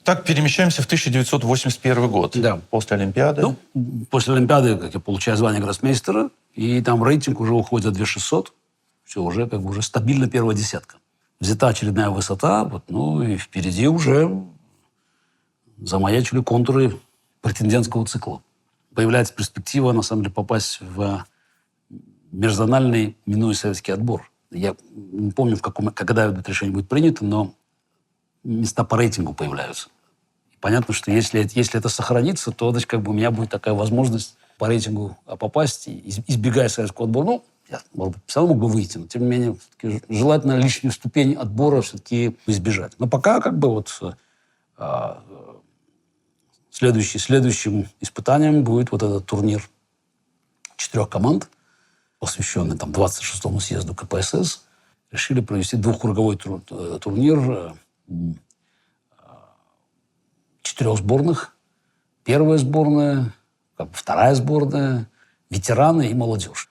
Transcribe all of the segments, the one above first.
Так, перемещаемся в 1981 год. Да. После Олимпиады. Ну, после Олимпиады, как я получаю звание гроссмейстера, и там рейтинг уже уходит за 2600. Все, уже как бы уже стабильно первая десятка. Взята очередная высота, вот, ну и впереди уже замаячили контуры претендентского цикла. Появляется перспектива, на самом деле, попасть в межзональный, минуя советский отбор. Я не помню, когда это решение будет принято, но места по рейтингу появляются. И понятно, что если это сохранится, то значит, как бы у меня будет такая возможность по рейтингу попасть, избегая советского отбора. Ну, я все равно мог бы выйти, но тем не менее желательно лишнюю ступень отбора все-таки избежать. Но пока как бы вот следующим испытанием будет вот этот турнир 4 команд, посвященный там 26-му съезду КПСС. Решили провести двухкруговой турнир 4 сборных. Первая сборная, как бы вторая сборная, ветераны и молодежь.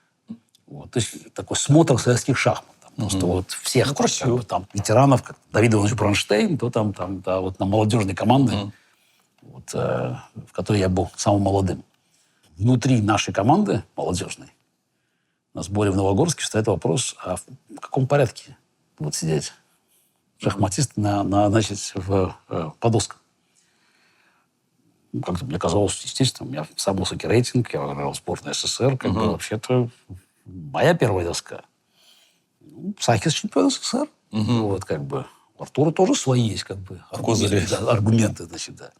Вот. То есть такой смотр советских шахмат. Там, просто вот всех как бы, там, ветеранов, как Давид Иванович Бронштейн, то там да, вот на молодежной команде, вот, в которой я был самым молодым. Внутри нашей команды молодежной на сборе в Новогорске встает вопрос, а в каком порядке будут сидеть шахматисты значит, по доскам. Ну, как-то мне казалось естественно. У меня самый высокий рейтинг, я играл в сборной СССР, как бы вообще-то моя первая доска. Ну, Сахис чемпион СССР. Вот, как бы. У Артура тоже свои есть, как бы, аргументы, значит, да.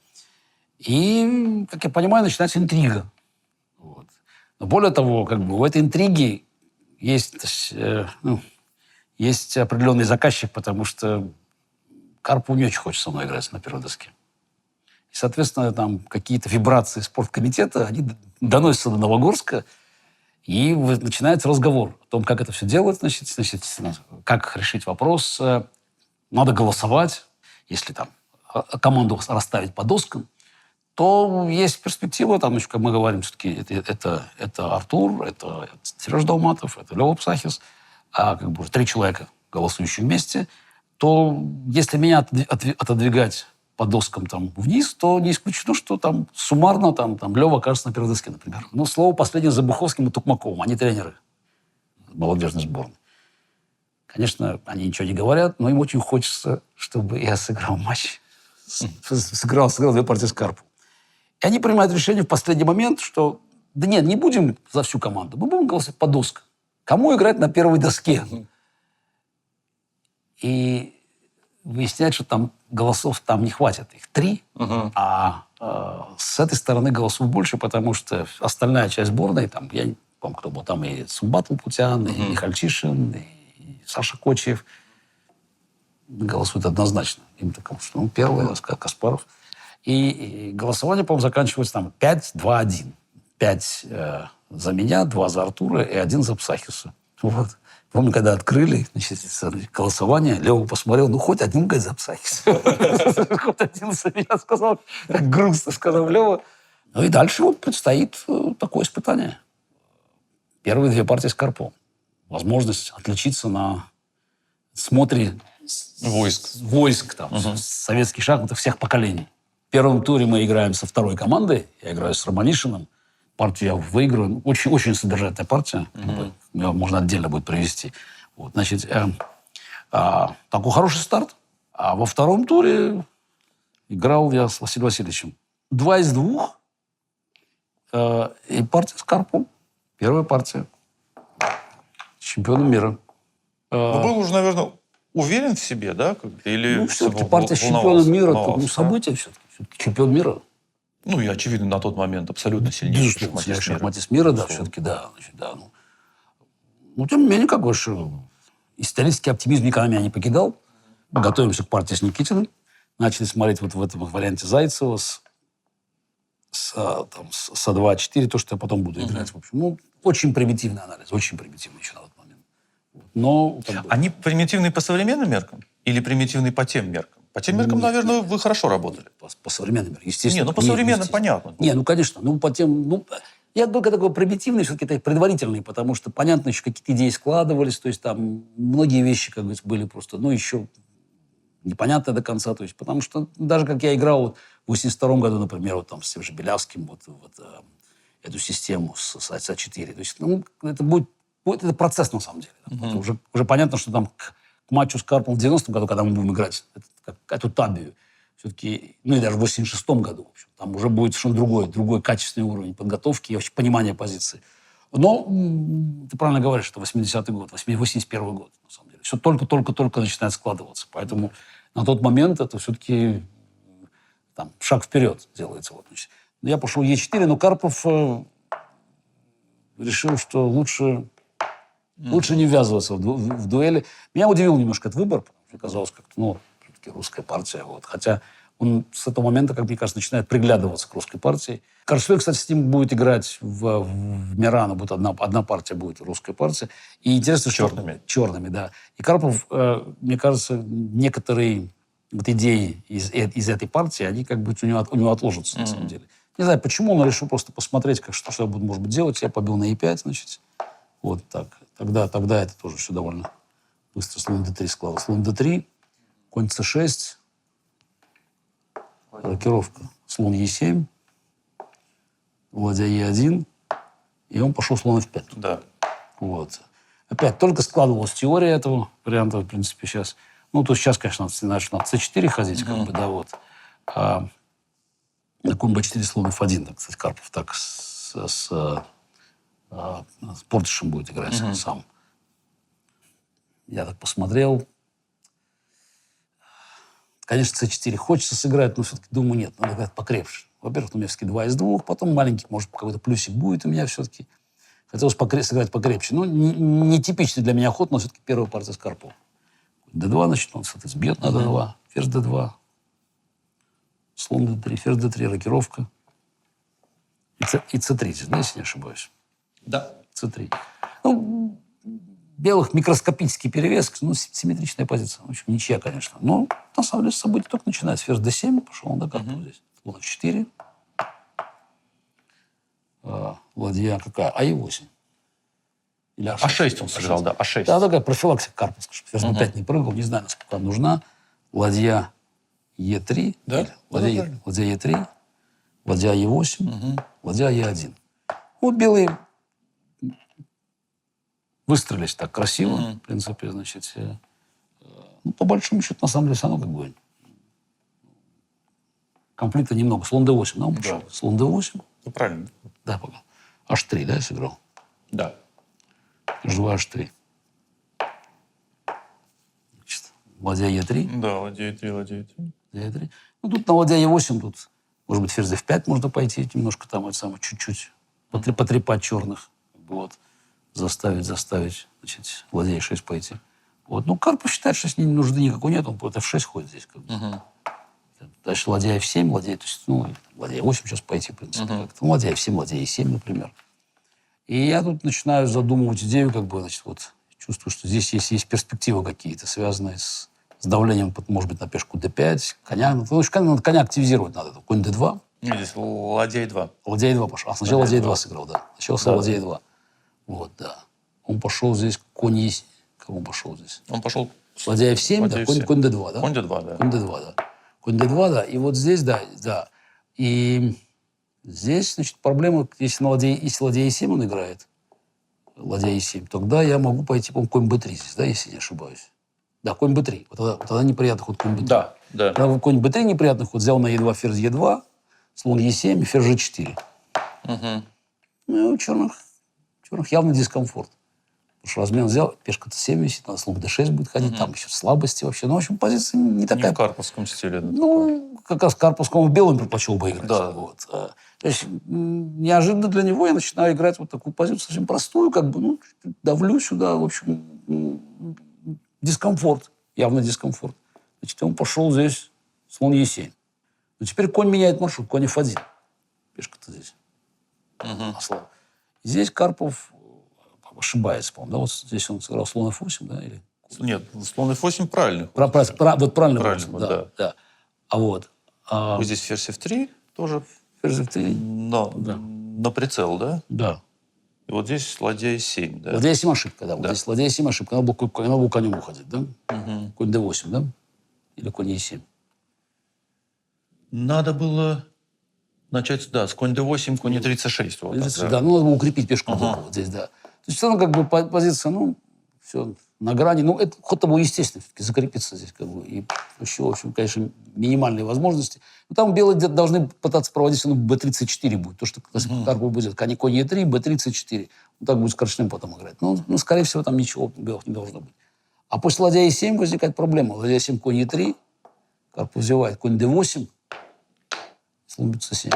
И, как я понимаю, начинается интрига. Вот. Но более того, как бы, в этой интриге есть определенный заказчик, потому что Карпову не очень хочет со мной играть на первой доске. И, соответственно, там какие-то вибрации спорткомитета, они доносятся до Новогорска, и начинается разговор о том, как это все делать, значит, как решить вопрос. Надо голосовать, если там команду расставить по доскам, то есть перспектива, там, как мы говорим, все-таки это Артур, это Сережа Долматов, это Лева Псахис, а как бы 3 человека, голосующие вместе, то если меня отодвигать по доскам там вниз, то не исключено, что там суммарно там Лева окажется на первой доске, например. Но слово последнее за Буховским и Токмаковым. Они тренеры молодежной сборной. Конечно, они ничего не говорят, но им очень хочется, чтобы я сыграл матч. Сыграл 2 партии с Карповым. И они принимают решение в последний момент, что да нет, не будем за всю команду, мы будем голосовать по доскам. Кому играть на первой доске? И выясняется, что там голосов там не хватит. Их 3, а с этой стороны голосов больше, потому что остальная часть сборной, там, я не помню, кто был, там и Сумбат Лапутян, и Михальчишин, и Саша Кочиев голосуют однозначно. Им так, что, первый, Каспаров. И голосование, по-моему, заканчивается там 5-2-1. 5 за меня, 2 за Артура и 1 за Псахиса. Вот. Помню, когда открыли, значит, голосование, Лева посмотрел, хоть один, говорит, за Псахиса. Хоть один за меня сказал. Так грустно сказал Лева. Ну и дальше вот предстоит такое испытание. Первые 2 партии с Карповым. Возможность отличиться на смотре войск там, советских шахматов всех поколений. В первом туре мы играем со 2 командой. Я играю с Романишиным. Партию я выиграю. Очень, очень содержательная партия. Ее можно отдельно будет привести. Вот, значит, такой хороший старт. А во 2 туре играл я с Василием Васильевичем. 2 из 2. И партия с Карповым. Первая партия. С чемпионом мира. Ну, был уже, наверное, уверен в себе, да? Или все-таки партия с чемпионом мира, это событие все-таки. Чемпион мира. Ну, и, очевидно, на тот момент абсолютно сильнейший шахматист мира, да, все-таки, да. Значит, да, ну, тем не менее, как бы, исторический оптимизм никогда меня не покидал. Мы готовимся к партии с Никитиным. Начали смотреть вот в этом варианте Зайцева с А2-4, то, что я потом буду играть. В общем, очень примитивный анализ, очень примитивный еще на тот момент. Но, Они примитивные по современным меркам или примитивные по тем меркам? По тем меркам, наверное, вы хорошо работали. По современным меркам, естественно. Не, по современным понятно. Не, конечно. По тем... я только такой примитивный, все-таки предварительный, потому что, понятно, еще какие-то идеи складывались, то есть там многие вещи, как говорится, были просто, еще непонятное до конца. То есть, потому что даже как я играл вот в 82 году, например, вот там с тем же Белявским, эту систему с А4. То есть, это будет это процесс на самом деле. Вот уже понятно, что там к матчу с Карповым в 90-м году, когда мы будем играть эту табию, все-таки, ну и даже в 86-м году, в общем, там уже будет совершенно другой качественный уровень подготовки и вообще понимания позиции. Но ты правильно говоришь, что 80-й год, 81-й год, на самом деле. Все только начинает складываться. Поэтому на тот момент это все-таки там, шаг вперед делается. Вот, значит. Я пошел Е4, но Карпов решил, что лучше не ввязываться в дуэли. Меня удивил немножко этот выбор, потому что казалось как-то, все-таки русская партия. Вот. Хотя он с этого момента, как мне кажется, начинает приглядываться к русской партии. Каршвей, кстати, с ним будет играть в Мирано. Будет одна партия будет русская партия. И интересно, что... Черными, да. И Карпов, мне кажется, некоторые вот идеи из этой партии, они как бы у него отложатся, на самом деле. Не знаю, почему, но решил просто посмотреть, что я буду, может быть, делать. Я побил на Е5, значит. Вот так. Тогда это тоже все довольно быстро. Слон d3 складывал. Слон d3, конь c6, рокировка. Слон e7, ладья e1, и он пошел слон f5. Да. Вот. Опять только складывалась теория этого варианта, в принципе, сейчас. Ну, то сейчас, конечно, надо c4 ходить, как бы, да, вот. А на конь b4 слон f1, так, кстати, Карпов так с Портышем будет играть сам. Я так посмотрел. Конечно, c4 хочется сыграть, но все-таки думаю, нет, надо играть покрепше. Во-первых, у меня все-таки 2 из 2, потом маленький, может, какой-то плюсик будет у меня все-таки. Хотелось сыграть покрепче. Ну, не типичный для меня ход, но все-таки первая партия с Карповым. d2, значит, он, соответственно, бьет на d2, ферзь d2, слон d3, ферзь d3, рокировка. И c3 здесь, да, если не ошибаюсь? Да. c3. Ну, белых микроскопический перевес, ну, симметричная позиция. В общем, ничья, конечно. Но, на самом деле, событие только начинается. Ферзь d7, пошел он до Карпова здесь. Слон f4. Ладья какая? А8. Или А6. А6 он сыграл, да, А6. Да, такая профилактика Карповская, чтобы ферзь на 5 не прыгал. Не знаю, насколько она нужна. Ладья Е3. Да? Ладья Е3. Ладья Е8. Ладья Е1. Вот белые выстроились так красиво, в принципе, значит. Ну, по большому счету, на самом деле, все равно как бы конфликта немного. Слон d8, да, он пошел? Да. Слон d8. Ну, правильно. Да, пока. H3, да, я сыграл? Да. H2, H3. Значит, ладья Е3. Да, ладья Е3, ладья Е3. Е3. Ну, тут на ладья Е8, тут, может быть, ферзь f5 можно пойти, немножко там, это самое, чуть-чуть потрепать черных. Вот. Заставить, значит, ладья Е6 пойти. Вот. Ну, Карпов считает, что с ним нужды никакой нет, он против f6 ходит здесь. Как бы. Дальше ладья F7, ладья, то есть, ну, ладья E8 сейчас пойти, в принципе. Ну, ладья F7, ладья E7, например. И я тут начинаю задумывать идею, как бы, значит, вот, чувствую, что здесь есть перспективы какие-то, связанные с давлением, может быть, на пешку D5, коня. Ну, коня активизировать надо. Конь D2. Здесь ладья E2. Ладья E2 пошел. А сначала ладья E2 сыграл, да. Сначала ладья E2. Вот, да. Он пошел здесь, конь E7. Кого он пошел здесь? Он пошел... Ладья F7, да, конь D2, да? Конь D2, да. Конь D2, да. Конь d2, да, и вот здесь, да. И здесь, значит, проблема, если ладья e7 он играет, ладья e7, тогда я могу пойти, по-моему, конь b3 здесь, да, если не ошибаюсь. Да, конь b3. Вот тогда неприятный ход конь b3. Да, да. Тогда конь b3 неприятный ход, взял на e2, ферзь e2, слон e7 и ферзь g4. Ну, у черных явный дискомфорт. Потому что размен взял, пешка c7 висит, надо слон d6 будет ходить, там еще слабости вообще. Ну, в общем, позиция не такая... Не в карповском стиле. Да, ну, как раз карповскому в белом предпочел бы играть. Да. Вот. То есть, неожиданно для него я начинаю играть вот такую позицию, совсем простую, как бы, ну, давлю сюда, в общем, дискомфорт, явный дискомфорт. Значит, он пошел здесь, слон e7. Но теперь конь меняет маршрут, конь f1. Пешка-то здесь. Здесь Карпов ошибается, по-моему, да? Вот здесь он сыграл слон f8, да? Или... Нет, слон f8 правильный. Вот правильно. Правильный, да. А вот... Вот здесь ферзь f3 тоже. Ферзь f3. На прицел, да? Да. И вот здесь ладья e7, да? Ладья e7 ошибка, да. Вот здесь ладья e7 ошибка. Надо было конем уходить, да? Конь d8, да? или конь Е7? Надо было начать, да, с конь d8, конь e36. Вот так, Да. да. Ну, надо было укрепить пешку вот здесь, да. То есть все равно как бы позиция, ну, все на грани. Ну, это ход был естественно, все-таки закрепиться здесь как бы. И еще, в общем, конечно, минимальные возможности. Но там белые должны пытаться проводить, ну, b34 будет. То, что Карпов будет конь e3, b34. Ну, так будет с Корчным потом играть. Ну, скорее всего, там ничего белых не должно быть. А после ладья e7 возникает проблема. Ладья e7, конь e3. Карпов взевает конь d8. Слон бьет c7.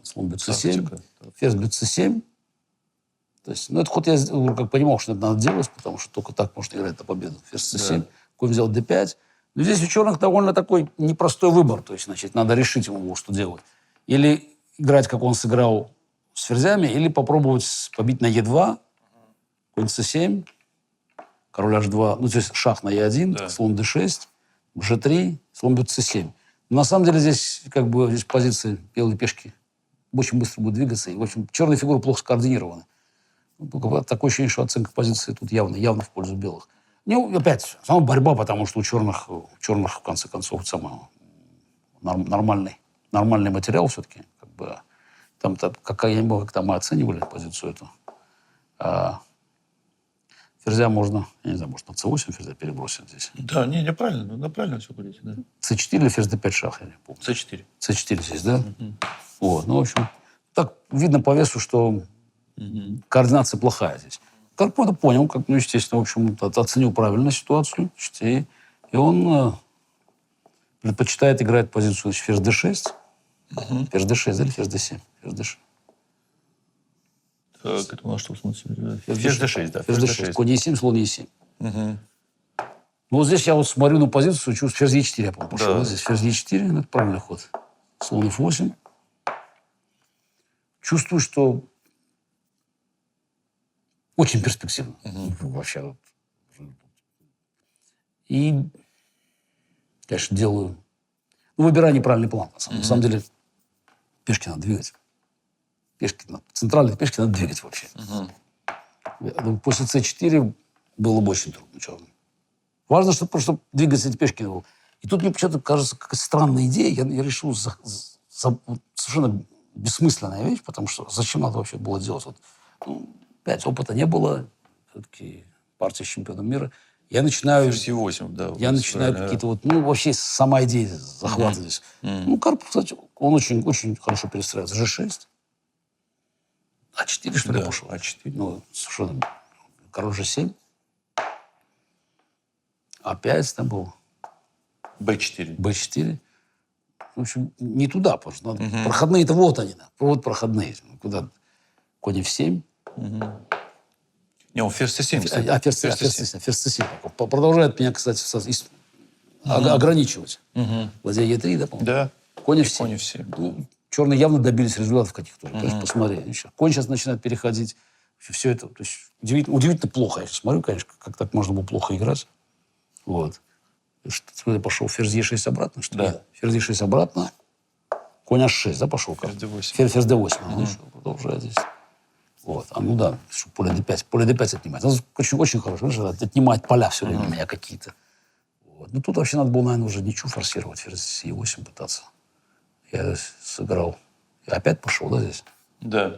Слон бьет c7, тактика. ферзь бьет c7. То есть, ну, этот ход я как понимал, что это надо делать, потому что только так можно играть на победу. Ферзь c7, Да. конь взял d5. Но здесь у черных довольно такой непростой выбор. То есть, значит, надо решить ему, что делать. Или играть, как он сыграл с ферзями, или попробовать побить на e2, конь c7, король h2, ну, то есть шах на e1, Да. слон d6, g3, слон бьет c7. Но на самом деле здесь как бы здесь позиция белой пешки очень быстро будет двигаться. И, в общем, черные фигуры плохо скоординированы. Такое ощущение, что оценка позиции тут явно в пользу белых. Ну, опять, сама борьба, потому что у черных в конце концов, нормальный материал все-таки. Как бы, там, я не помню, как там мы оценивали позицию эту. Ферзя можно, я не знаю, может на c8 ферзя перебросить здесь. Да, не, правильно, правильно все говорите, да. c4 или ферзь d5 шах, я не помню. c4. c4 здесь, да? Вот, ну, в общем, так видно по весу, что координация плохая здесь. Карпов это понял, как, ну, естественно, в общем, оценил правильно ситуацию, и он предпочитает играть позицию, значит, ферзь d6, ферзь d6, да, или ферзь d7? Ферзь d6. Так, это у нас что, в смысле? Ферзь d6, да. Ферзь d6, конь e7, слон e7. Ну, вот здесь я вот смотрю на позицию, чувствую, ферзь e4, я, по-моему, пошел. Да. Вот здесь ферзь e4, ну, это правильный ход. Слон f8. Чувствую, что очень перспективно. Вообще. И, конечно, делаю... Ну, выбираю неправильный план. На самом деле, пешки надо двигать. Центральные пешки надо двигать вообще. Я думаю, после c4 было бы очень трудно черным. Важно, чтобы просто двигаться эти пешки. И тут мне почему-то кажется, какая странная идея. Я решил совершенно бессмысленная вещь, потому что зачем надо вообще было делать? Вот, ну, 5 опыта не было. Все-таки партия с чемпионом мира. Я начинаю... Ферзь e8, да. Я начинаю какие-то вот... Ну, вообще сама идея захвата здесь. Ну, Карпов, кстати, он очень хорошо перестраивается. G6. А4, что ли, Да, пошел? А4. Ну, совершенно... Король G7. А5 там был. b4. Б4. В общем, не туда, потому что надо... Проходные-то вот они, да. Вот проходные. Куда? Конь F7. Не, он ферзь c7, кстати. Ферзь C7. Продолжает меня, кстати, ограничивать. Ладья Е3, да, по-моему? Да. Конь И F7. конь F7. Ну, черные явно добились результатов каких-то. То есть, посмотри. Конь сейчас начинает переходить. Все это, то есть, удивительно плохо. Я смотрю, конечно, как так можно было плохо играть. Вот. Что, пошел ферзь Е6 обратно, что ли? Да. Ферзь Е6 обратно. Конь H6, да, пошел? Ферзь d8. Ферзь d8. Ну, что, продолжает здесь. Вот. А ну да, чтобы поле d5. Поле d5 отнимать. Это очень хорошо. Знаешь, отнимать поля все время у меня какие-то. Вот. Ну, тут вообще надо было, наверное, уже ничего форсировать. Ферзь e8 пытаться. Я сыграл. И опять пошел, да, здесь? Да.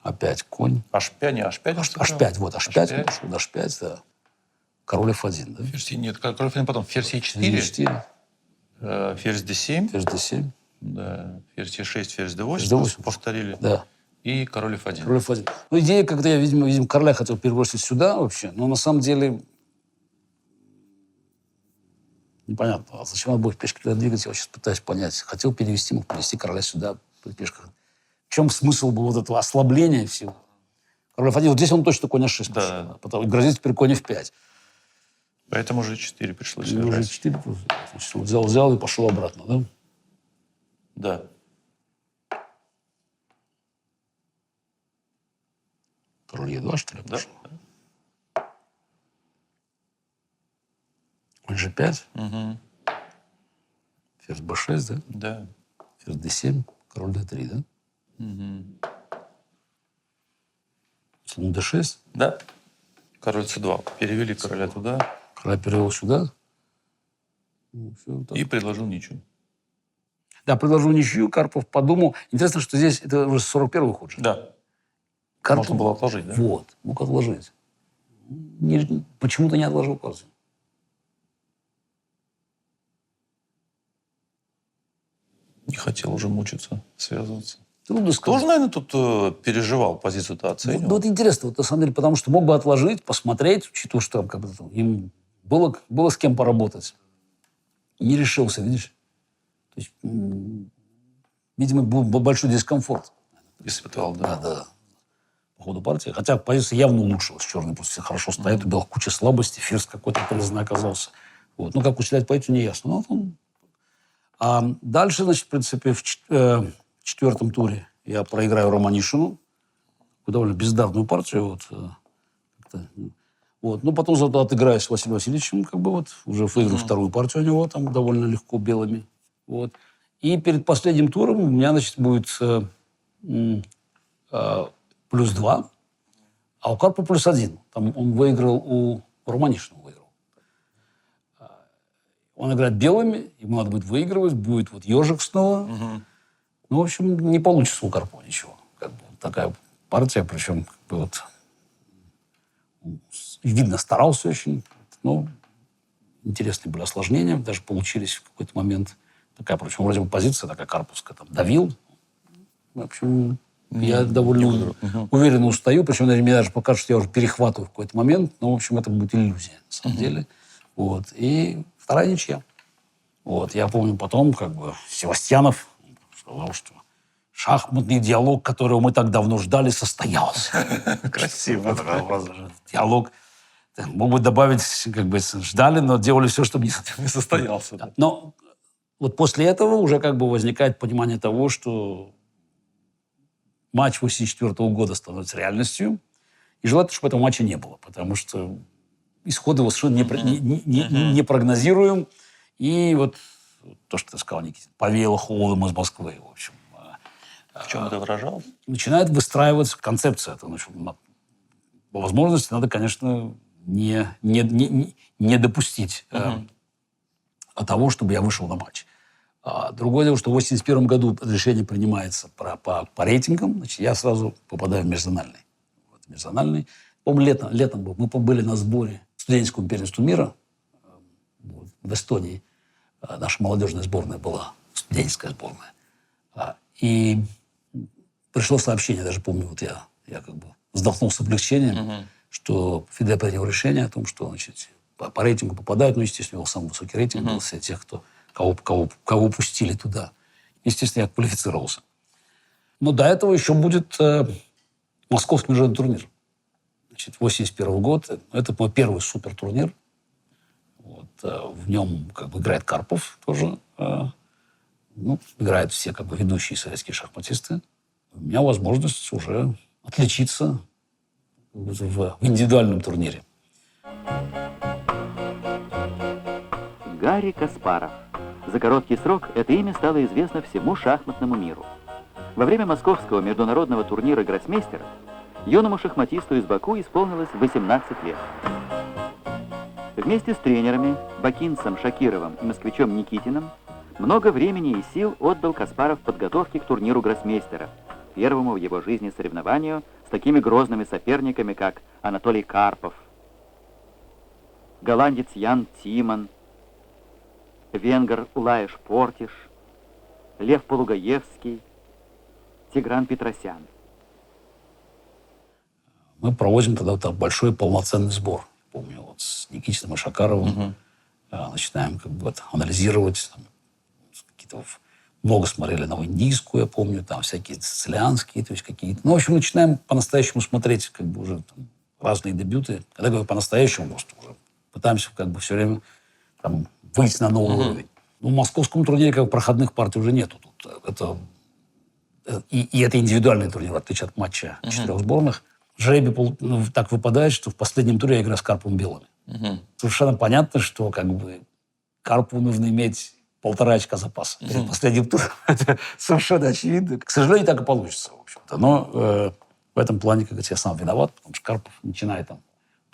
Опять конь. H5, не H5. H5, вот, H5 пошел, H5, да. Король F1, да? Ферзь, нет, король F1 потом. Ферзь E4. Ферзь E4, Ферзь D7. ферзь D7. Да. Ферзь E6, ферзь D8. Ферзь D8. Повторили. Да. И король F1. Король F1. Ну, идея, когда я, видимо, короля хотел перебросить сюда вообще, но на самом деле непонятно. А зачем надо будет пешки туда двигать, я сейчас пытаюсь понять. Хотел перевести, мог перевести короля сюда, при пешках. В чем смысл был вот этого ослабления всего? Король F1, вот здесь он точно конь H6 пошел. Да. Потом грозит теперь конь F5. Поэтому G4 пришлось И уже играть. 4 просто. Значит, вот взял и пошел обратно, да? Да. Король Е2, что ли, Да. пошел? Конь G5. Ферзь B6, да? Да. Ферзь D7, король D3, да? Слон D6, Да. Король c2. Перевели короля туда Короля перевел сюда. Ну, всё так. и предложил ничью. Да, предложил ничью, Карпов подумал. Интересно, что здесь это уже 41-й ход же. Да. Карпов, Можно было отложить, да? Вот, мог отложить. Почему-то не отложил партию. Не хотел уже мучиться, связываться. Трудно сказать. Тоже, наверное, тут переживал, позицию-то оценивал. Вот интересно, вот на самом деле, потому что мог бы отложить, посмотреть, учитывая, что там, как бы, им было с кем поработать. Не решился, видишь? То есть, видимо, был большой дискомфорт. Испытал, да. Да. По ходу партии. Хотя позиция явно улучшилась. Черный пусть все хорошо стоят, у белых куча слабостей, ферзь какой-то полезный оказался. Вот. Ну, как усилять позицию, не ясно. Но он... А дальше, значит, в принципе, в четвертом туре я проиграю Романишину. Довольно бездарную партию. Вот. Ну, потом зато отыграюсь с Василием Васильевичем, как бы вот, уже выиграл вторую партию у него, там довольно легко белыми. Вот. И перед последним туром у меня, значит, будет +2, а у Карпа +1. Там он выиграл у Романишина. Он играет белыми, ему надо будет выигрывать, будет вот ежик снова. Ну, в общем, не получится у Карпова ничего. Как бы, вот такая партия, причем как бы, вот, видно, старался очень. Но интересные были осложнения, даже получились в какой-то момент. Такая, причем, вроде бы позиция такая карповская, там, давил. В общем, я довольно уверенно устаю, причем мне даже покажется, что я уже перехватываю в какой-то момент, но, в общем, это будет иллюзия, на самом деле. Вот. И вторая ничья. Вот. Я помню потом, как бы, Севастьянов сказал, что шахматный диалог, которого мы так давно ждали, состоялся. Красиво. Диалог. Мог бы добавить, как бы, ждали, но делали все, чтобы Не состоялся. Да. Но вот после этого уже как бы возникает понимание того, что матч 1984 года становится реальностью. И желательно, чтобы этого матча не было, потому что исход его совершенно не прогнозируем. И вот то, что ты сказал, Никита, повеяло холодом из Москвы, в общем. В чем это выражалось? Начинает выстраиваться концепция. Это, значит, по возможности надо, конечно, не допустить того, чтобы я вышел на матч. Другое дело, что в 1981 году решение принимается по рейтингам. Значит, я сразу попадаю в межзональный. Межзональный. Помню, летом был. Мы были на сборе студенческому первенству мира в Эстонии. Наша молодежная сборная была, студенческая сборная. И пришло сообщение, даже помню, вот я как бы вздохнул с облегчением, что ФИДЕ принял решение о том, что, значит, по рейтингу попадают, ну, естественно, у него самый высокий рейтинг был среди тех, кого пустили туда. Естественно, я квалифицировался. Но до этого еще будет московский международный турнир. Значит, 1981 год. Это мой первый супертурнир. Вот, в нем как бы играет Карпов тоже. Ну, играют все как бы ведущие советские шахматисты. У меня возможность уже отличиться в индивидуальном турнире. Гарри Каспаров. За короткий срок это имя стало известно всему шахматному миру. Во время московского международного турнира гроссмейстеров юному шахматисту из Баку исполнилось 18 лет. Вместе с тренерами Бакинцем, Шакировым и москвичом Никитиным много времени и сил отдал Каспаров подготовке к турниру гроссмейстера, первому в его жизни соревнованию с такими грозными соперниками, как Анатолий Карпов, голландец Ян Тиман, венгр Улаеш Портиш, Лев Полугаевский, Тигран Петросян. Мы проводим тогда вот большой полноценный сбор. Помню, вот с Никитиным и Шакаровым начинаем как бы анализировать. Там, какие-то много смотрели новоиндийскую, я помню, там всякие сицилианские, то есть какие-то. Ну, в общем, начинаем по-настоящему смотреть как бы уже там, разные дебюты. Когда говорю по-настоящему, просто уже пытаемся как бы все время там, выйти на новый уровень. Ну, в московском турнире как бы проходных партий уже нету. Тут это, и это индивидуальный турнир, в отличие от матча четырех сборных. Жребий так выпадает, что в последнем туре я играю с Карповым белыми. Совершенно понятно, что как бы Карпову нужно иметь 1,5 очка запаса перед последним туром. Это совершенно очевидно. К сожалению, так и получится, в общем-то. Но в этом плане, как говорится, я сам виноват, потому что Карпов начинает там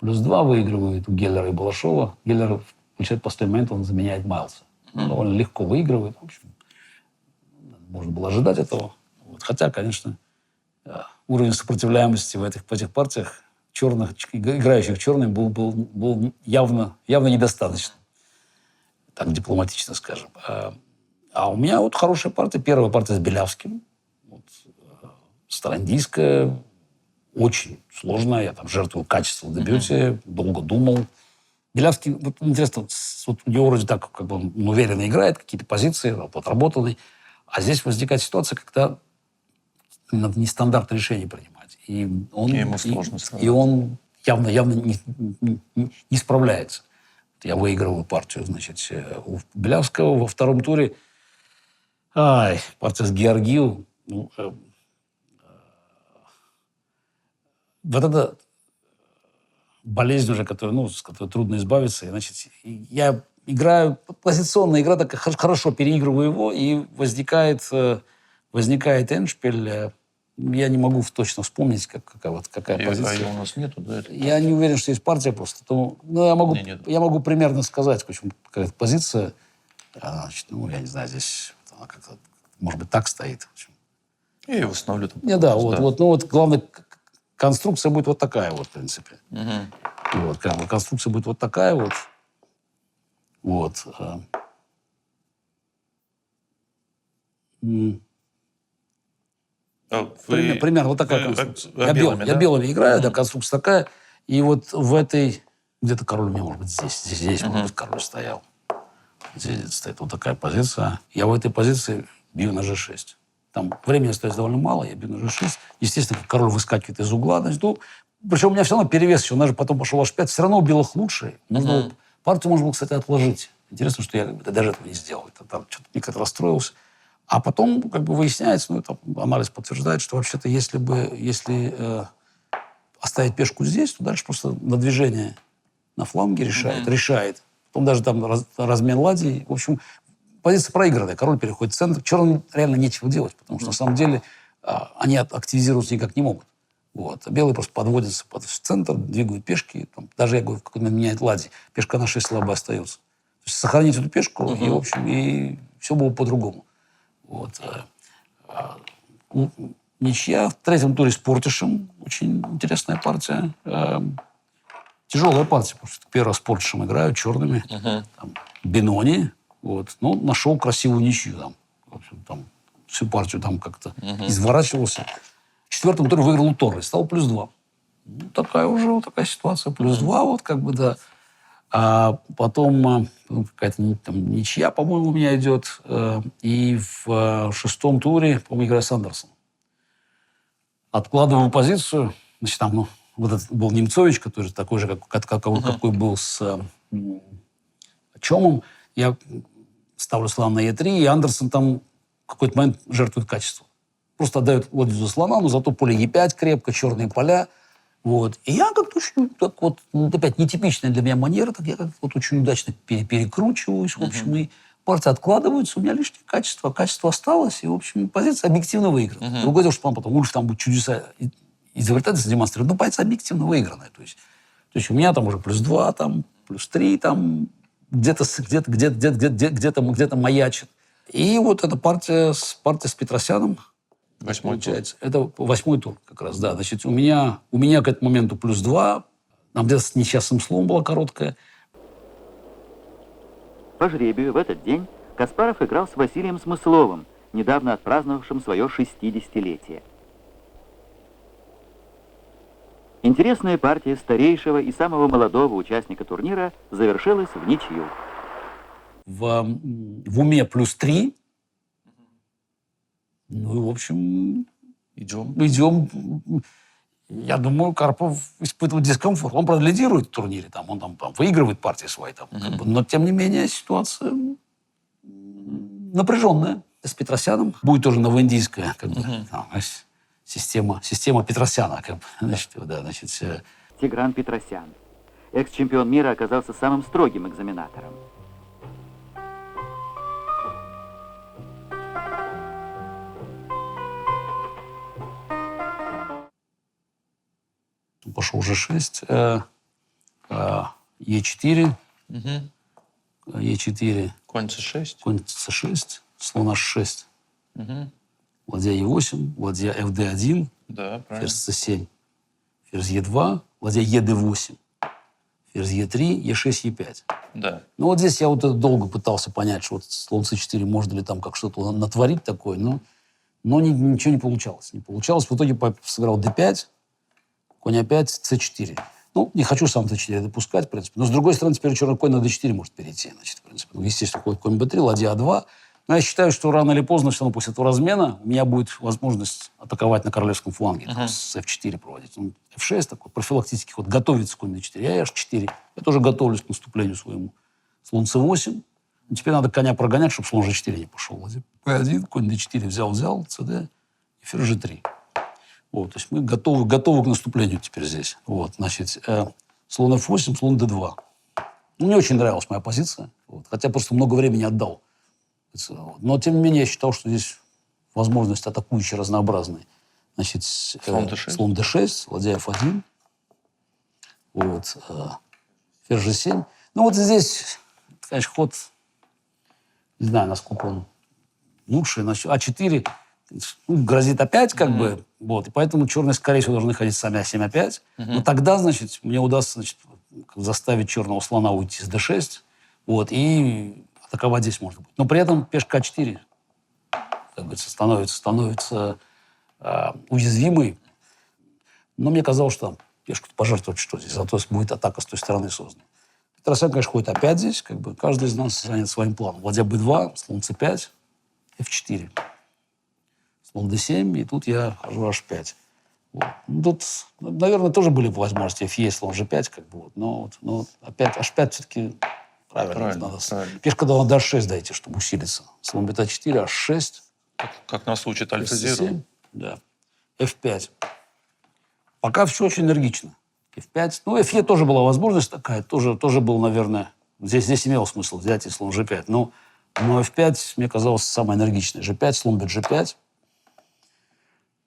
+2 выигрывает у Геллера и Балашова. Геллер получает последний момент, он заменяет Майлса. Довольно легко выигрывает. В общем, можно было ожидать этого. Вот. Хотя, конечно, уровень сопротивляемости в этих партиях черных, играющих черным был явно недостаточно. Так дипломатично скажем. А у меня вот хорошая партия. Первая партия с Белявским. Вот, староиндийская. Очень сложная. Я там жертвую качеством в дебюте. Долго думал. Белявский, вот интересно, вот у него вроде так, как бы он уверенно играет, какие-то позиции, отработанные. А здесь возникает ситуация, когда надо нестандартные решения принимать. И ему сложно и он явно не справляется. Я выигрываю партию, значит, у Белявского во втором туре. Партия с Георгиевым. Вот это болезнь уже, с которой трудно избавиться. И, значит, я играю, позиционная игра, так хорошо переигрываю его, и возникает эндшпиль. Я не могу точно вспомнить, какая позиция. Ее у нас нету, да? Я не уверен, что есть партия просто. Я могу примерно сказать, в общем, какая-то позиция. Значит, я не знаю, здесь она как-то, может быть, так стоит. В общем. Я ее восстановлю. Там, Да, главное, конструкция будет вот такая вот, в принципе. Вот, как бы конструкция будет вот такая вот. Вот. Примерно вот такая конструкция. Я белыми играю, да, конструкция такая. И вот в этой... Где-то король у меня, может быть, здесь может быть, король стоял. Здесь стоит вот такая позиция. Я в этой позиции бью на g6. Там времени остается довольно мало, я бью на g6. Естественно, король выскакивает из угла. Значит, причем у меня все равно перевес еще. У нас же потом пошел h5. Все равно у белых лучше. Партию можно было, кстати, отложить. Интересно, что я даже этого не сделал. Там что-то я как-то расстроился. А потом как бы выясняется, анализ подтверждает, что вообще-то если оставить пешку здесь, то дальше просто на движение на фланге решает. Потом даже там размен ладей. В общем, позиция проигранная. Король переходит в центр. Черным реально нечего делать, потому что на самом деле они активизироваться никак не могут. Вот. А белые просто подводятся в центр, двигают пешки. Даже, я говорю, в какой-то момент меняет ладьи. Пешка на 6 слабо остается. То есть сохранить эту пешку, и, в общем, и все было по-другому. Вот. Ничья в третьем туре с Портишем. Очень интересная партия. Тяжелая партия, потому что первый с Портишем играю, черными. Там, Бенони. Вот. Но нашел красивую ничью там. В общем, там всю партию там как-то изворачивался. В четвертом туре выиграл у Торрес. Стал +2. Такая ситуация. +2, вот как бы, да. А потом какая-то там ничья, по-моему, у меня идет. И в шестом туре, по-моему, играю с Андерсоном. Откладываю позицию. Значит, там, вот этот был Немцович, который такой же, какой был с Чомом. Я ставлю слон на Е3, и Андерсон там в какой-то момент жертвует качество. Просто отдает ладью за слона, но зато поле Е5 крепко, черные поля. Вот. И я как-то очень, опять нетипичная для меня манера, так я как-то очень удачно перекручиваюсь, в общем, и партия откладывается, у меня лишнее качество, качество осталось, и, в общем, позиция объективно выиграна. Другое дело, что потом Ульф там будет чудеса изобретательности демонстрировать, но позиция объективно выигранная. То есть у меня там уже +2, там, +3, там, где-то маячит. И вот эта партия с Петросяном, 8-й получается. Это 8-й тур как раз, да. Значит, у меня к этому моменту +2. Нам где-то с несчастным словом была короткая. По жребию в этот день Каспаров играл с Василием Смысловым, недавно отпраздновавшим свое 60-летие. Интересная партия старейшего и самого молодого участника турнира завершилась в ничью. В уме +3. Ну и, в общем, идем. Я думаю, Карпов испытывает дискомфорт. Он, правда, лидирует в турнире, он там выигрывает партии свои. Но, тем не менее, ситуация напряженная. С Петросяном будет тоже новоиндийская система Петросяна. Тигран Петросян. Экс-чемпион мира оказался самым строгим экзаменатором. Пошел уже 6. Е4, Мгм. Е4, Конь c6. конь С6, слон H6, Мгм. ладья Е8, ладья ФД1, Да, правильно. ферзь С7, ферзь Е2, ладья ЕД8, ферзь Е3, Е6, Е5. Да. Ну, вот здесь я вот это долго пытался понять, что вот слон С4, можно ли там как что-то натворить такое, но ничего не получалось. Не получалось. В итоге сыграл d5, конь А5, С4. Ну, не хочу сам С4 допускать, в принципе. Но, с другой стороны, теперь черный конь на d4 может перейти, значит, в принципе. Ну, естественно, ходит конь b3, ладья А2. Но я считаю, что рано или поздно, все равно после этого размена, у меня будет возможность атаковать на королевском фланге, там, с f4 проводить. Ну, f6 такой профилактический ход, готовится конь d4, я h4. Я тоже готовлюсь к наступлению своему. Слон c8. Ну, теперь надо коня прогонять, чтобы слон g4 не пошел. Ладья p1, конь d4 взял, cd, и ферзь g3. Вот, то есть мы готовы к наступлению теперь здесь. Вот, значит, слон f8, слон d2. Ну, мне очень нравилась моя позиция, вот, хотя просто много времени отдал. Но, тем не менее, я считал, что здесь возможность атакующая разнообразная. Значит, Слон d6. Слон d6, ладья f1, вот, ферзь g7. Ну, вот здесь, конечно, ход, не знаю, насколько он лучше. Значит, а4 грозит опять, как бы, вот, и поэтому черные, скорее всего, должны ходить сами А7, А5. Но тогда, значит, мне удастся, значит, заставить черного слона уйти с d6, вот, и атаковать здесь можно будет. Но при этом пешка А4, как говорится, становится уязвимой. Но мне казалось, что там пешку пожертвовать что здесь, зато будет атака с той стороны создана. Петросян, конечно, ходит опять здесь, как бы, каждый из нас занят своим планом. Ладья b2, слон c5, f4. Слон d7, и тут я хожу h5. Вот. Ну, тут, наверное, тоже были бы возможности f слон g5, как бы, вот. Но опять h5 все-таки правильно. Надо. Пешка должна до h6 дойти, чтобы усилиться. Слон beta4, h6. Как нас учит Альфа-Зиро. f7, да. f5. Пока все очень энергично. f5. Ну, f тоже была возможность такая. Тоже был, наверное... Здесь имел смысл взять и слон g5. Но f5 мне казалось самое энергичное. g5, слон бит g5.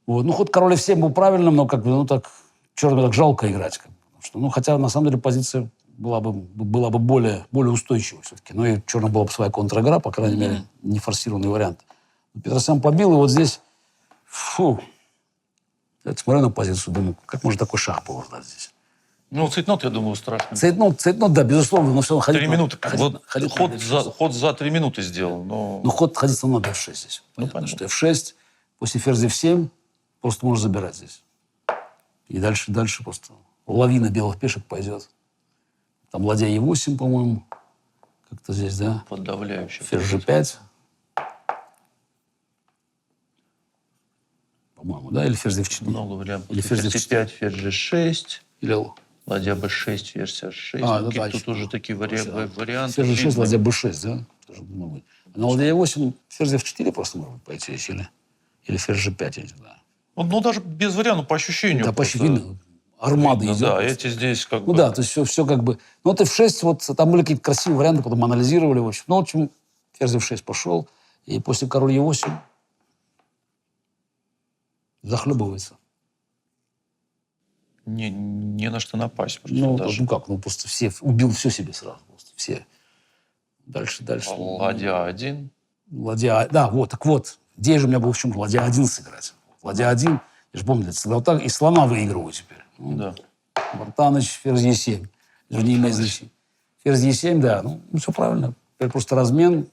Вот. Ну, ход король f7 был правильным, но как бы, ну, так, черным так жалко играть. Как бы, потому что, ну, хотя, на самом деле, позиция была бы более устойчивой все-таки. Ну, и черным была бы своя контр-игра, по крайней мере, не форсированный вариант. Петросян побил, и вот здесь... Фу. Я смотрю на позицию, думаю, как можно такой шах поводать здесь? Ну, цейтнот, я думаю, страшный. Цейтнот, да, безусловно, но все равно ходить... 3 минуты. Вот ходить ход за 3 минуты сделал. Но... Ну, ход ходить со мной до f6 здесь. Понятно, что f6, после ферзя f7 просто можешь забирать здесь. И дальше просто лавина белых пешек пойдет. Там ладья e8, по-моему, как-то здесь, да? Подавляющий. Ферзь g5. По-моему, да? Или ферзь f4. Много вариантов. Или ферзь f5, ферзь g6. Или... Ладья b6, ферзь h6. Да, тут уже такие варианты. Ферзь g6, ладья b6, да? Тоже много. На ладья e8 ферзь f4 просто может пойти, или ферзь g5, я не знаю. Ну, даже без вариантов, по ощущению. Да, почти видно. Армада идет. Да, просто. эти здесь как бы... Ну да, то есть все как бы... Ну вот f6, вот там были какие-то красивые варианты, потом анализировали. В общем, ну, в общем, ферзь f6 пошел, и после король e8 захлебывается. Не на что напасть. Ну, даже. просто убил все себе сразу. Просто все. Дальше. Ладья 1. Ладья, да, вот, так вот. Идея же у меня была в чем? Ладья 1 сыграть. Ладья 1, я же помню, сыграл так, и слона выигрываю теперь. Ну, Да. Бартаныч, ферзь Е7. Это не имеет значения. Ферзь Е7, да, ну, все правильно. Теперь просто размен.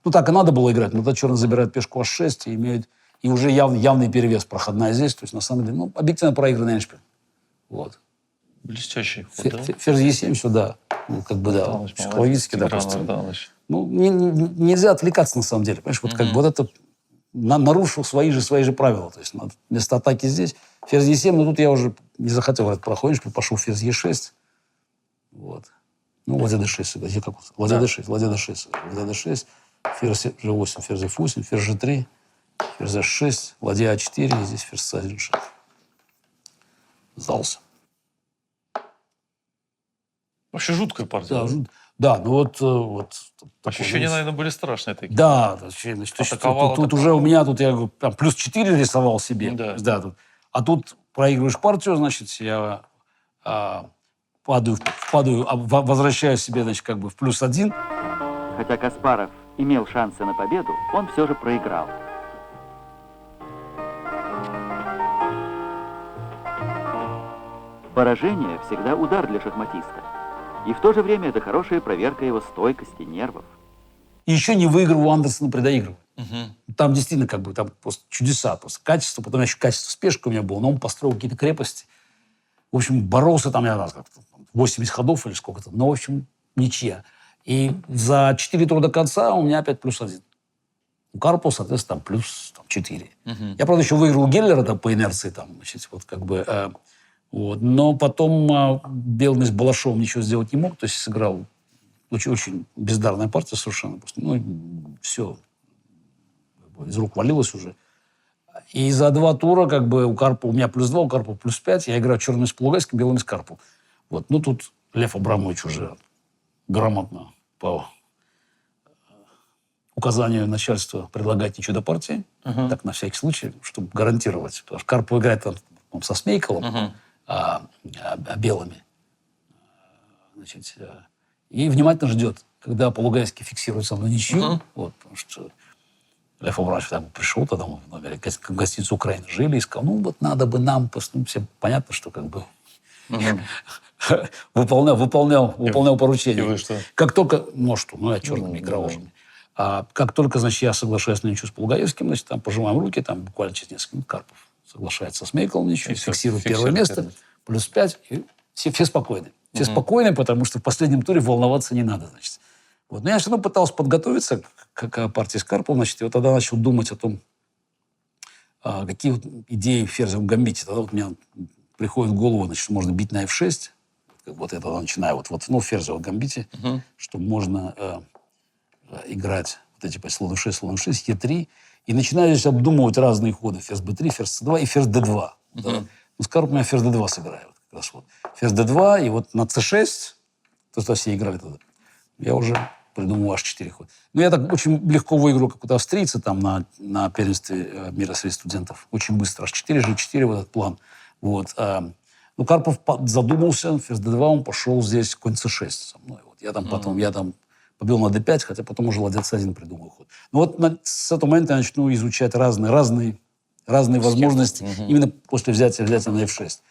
Ну, так и надо было играть, но тогда черный забирает пешку H6 и имеет... И уже явный перевес проходная здесь. То есть, на самом деле, ну, объективно проигранный эндшпиль. Вот. Блестящий ход, да? Ферзь Е7 сюда. Ну, как бы, да, психологически, да, просто. Ну, нельзя отвлекаться, на самом деле. Понимаешь, вот как бы вот это... нарушил свои же правила. То есть вместо атаки здесь ферзь Е7, но тут я уже не захотел этот проходишь, пошел ферзь Е6. Вот. Ну, ладья d6. Ладья d6, ферзь g8, ферзь f8, ферзь g3, ферзь h6, ладья a4, и здесь ферзь c1 шаг. Сдался. Вообще жуткая партия. Да, ну вот ощущения, наверное, были страшные такие. Да, ощущения. Тут уже у меня, тут я прям плюс 4 рисовал себе. Да. А тут проигрываешь партию, значит, я возвращаю себе, значит, как бы в +1. Хотя Каспаров имел шансы на победу, он все же проиграл. Поражение всегда удар для шахматиста. И в то же время это хорошая проверка его стойкости, нервов. И еще не выиграл у Андерсона, предоигрывал. Там действительно как бы там просто чудеса, просто качество. Потом еще качество спешка у меня было, но он построил какие-то крепости. В общем, боролся там, я как-то 80 ходов или сколько-то. Но, в общем, ничья. И за 4 тура до конца у меня опять +1. У Карпова, соответственно, там +4. Я, правда, еще выиграл у Геллера там, по инерции. Там, значит, вот, как бы, вот. Но потом Белый с Балашовым ничего сделать не мог. То есть сыграл очень бездарная партия совершенно. Просто, ну, все. Из рук валилось уже. И за 2 тура как бы у Карпова, у меня +2, у Карпова +5. Я играю черным с Полугайским, белым с Карповым. Вот. Ну, тут Лев Абрамович уже грамотно по указанию начальства предлагать ничего до партии. Так, на всякий случай, чтобы гарантировать. Потому что Карпов играет там, со Смейковым, белыми. Значит, и внимательно ждет, когда Полугайский фиксирует со мной ничью. Вот, потому что Лев Абрамович там пришел, тогда мы в номере гостиницы «Украина» жили, и сказал, ну, вот надо бы нам... Ну, всем понятно, что как бы... выполнял поручение. И вы что? Как только... Ну, а что? Ну, я черными играл уже. А как только, значит, я соглашаюсь на ничью с Полугаевским, значит, там пожимаем руки, там буквально через несколько минут Карпов соглашается с Мейковым ничью, фиксирует первое место, +5, и все спокойны. Все спокойны, потому что в последнем туре волноваться не надо, значит. Вот. Но я все равно пытался подготовиться к партии с Карповым, значит, и вот тогда начал думать о том, какие вот идеи в ферзевом гамбите. Тогда вот мне приходит в голову, значит, можно бить на f6. Вот я тогда начинаю вот в ферзевом гамбите, что можно играть вот эти слон f6, слон f6, e3. И начинаю здесь обдумывать разные ходы. Ферзь b3, ферзь c2 и ферзь d2. Ну, с Карповым я ферзь d2 сыграю. Вот, как раз вот. Ферзь d2, и вот на c6, то, что все играли тогда, я уже придумал h4 ход. Ну, я так очень легко выиграл какого-то австрийца там на первенстве мира среди студентов. Очень быстро. h4, g4, вот этот план. Вот. Ну, Карпов задумался, ферзь d2, он пошел здесь конь c6 со мной. Вот. Я там побил на d5, хотя потом уже ладья c1 придумал ход. Ну, вот с этого момента я начну изучать разные возможности именно после взятия на f6.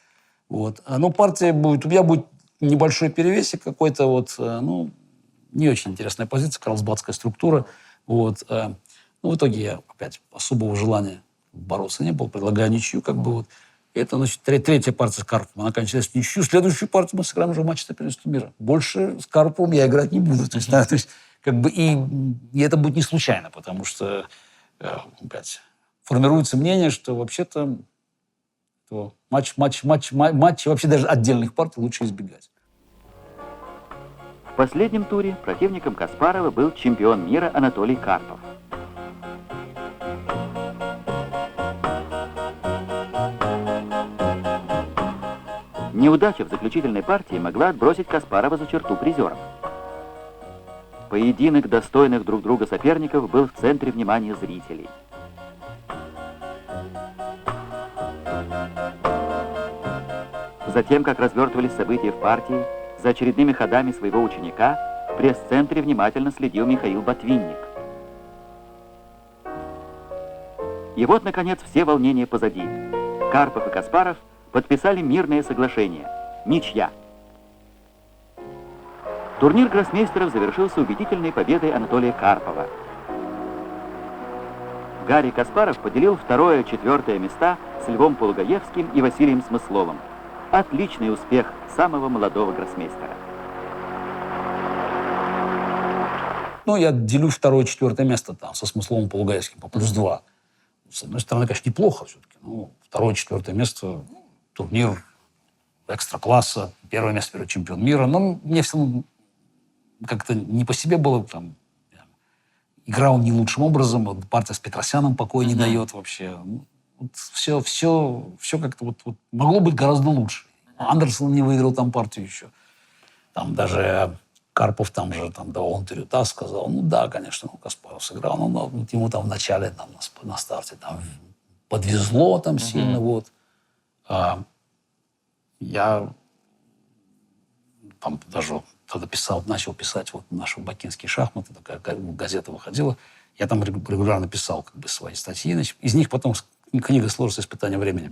Вот. Ну, партия будет... У меня будет небольшой перевесик какой-то, вот, ну, не очень интересная позиция, карлсбадская структура. Вот. Ну, в итоге я опять особого желания бороться не было, предлагаю ничью, как бы вот. Это, значит, третья партия с Карповым. Она кончается ничью. Следующую партию мы сыграем уже в матче на первенство мира. Больше с Карповым я играть не буду. То есть, как бы, и это будет не случайно, потому что опять формируется мнение, что вообще-то матчи вообще даже отдельных партий лучше избегать. В последнем туре противником Каспарова был чемпион мира Анатолий Карпов. Неудача в заключительной партии могла отбросить Каспарова за черту призеров. Поединок достойных друг друга соперников был в центре внимания зрителей. Затем, как развертывались события в партии, за очередными ходами своего ученика в пресс-центре внимательно следил Михаил Ботвинник. И вот, наконец, все волнения позади. Карпов и Каспаров подписали мирное соглашение. Ничья. Турнир гроссмейстеров завершился убедительной победой Анатолия Карпова. Гарри Каспаров поделил 2-е, 4-е места с Львом Полугаевским и Василием Смысловым. Отличный успех самого молодого гроссмейстера. Ну, я делю 2-е, 4-е место там со Смысловым Полугаевским по +2. С одной стороны, конечно, неплохо все-таки. Ну, 2-е, 4-е место, турнир экстра-класса, 1-е место, первый чемпион мира. Но мне все равно как-то не по себе было. Там, играл не лучшим образом. Вот, партия с Петросяном покоя не дает вообще. Вот, все как-то вот могло быть гораздо лучше. Андерсон не выиграл там партию еще. Там даже Карпов там давал интервью, сказал, ну да, конечно, Каспаров сыграл, но ему там в начале там, на старте там подвезло там сильно, вот. Я там даже тогда начал писать вот наши бакинские шахматы, такая газета выходила. Я там регулярно писал как бы свои статьи. Значит, из них потом книга «Сложность испытания времени».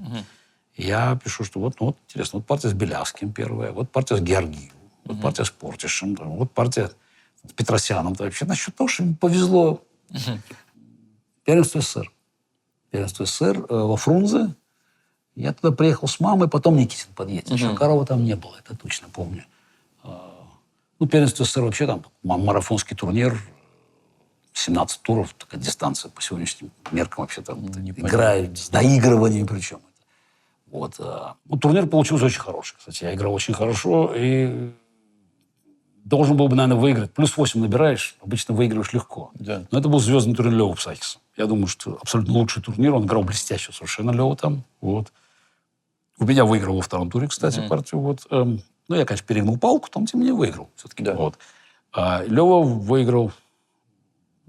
Я пишу, что вот интересно, вот партия с Белявским первая, вот партия с Георгиевым, вот партия с Портишем, вот партия с Петросяном. Вообще, насчет того, что им повезло. Первенство СССР. Первенство СССР во Фрунзе. Я туда приехал с мамой, потом Никитин подъедет. Шакарова там не было, это точно помню. Ну, первенство СССР вообще там марафонский турнир, 17 туров, такая дистанция по сегодняшним меркам вообще там играют, с доигрыванием причем. Вот. Ну, турнир получился очень хороший. Кстати, я играл очень хорошо и должен был бы, наверное, выиграть. Плюс 8 набираешь, обычно выигрываешь легко. Да. Но это был звездный турнир Лёва Псакиса. Я думаю, что абсолютно лучший турнир. Он играл блестяще совершенно, Лёва там. Вот. У меня выиграл во втором туре, кстати, партию. Вот. Ну, я, конечно, перегнул палку, там тем не менее выиграл все-таки. Да. Вот. Лёва выиграл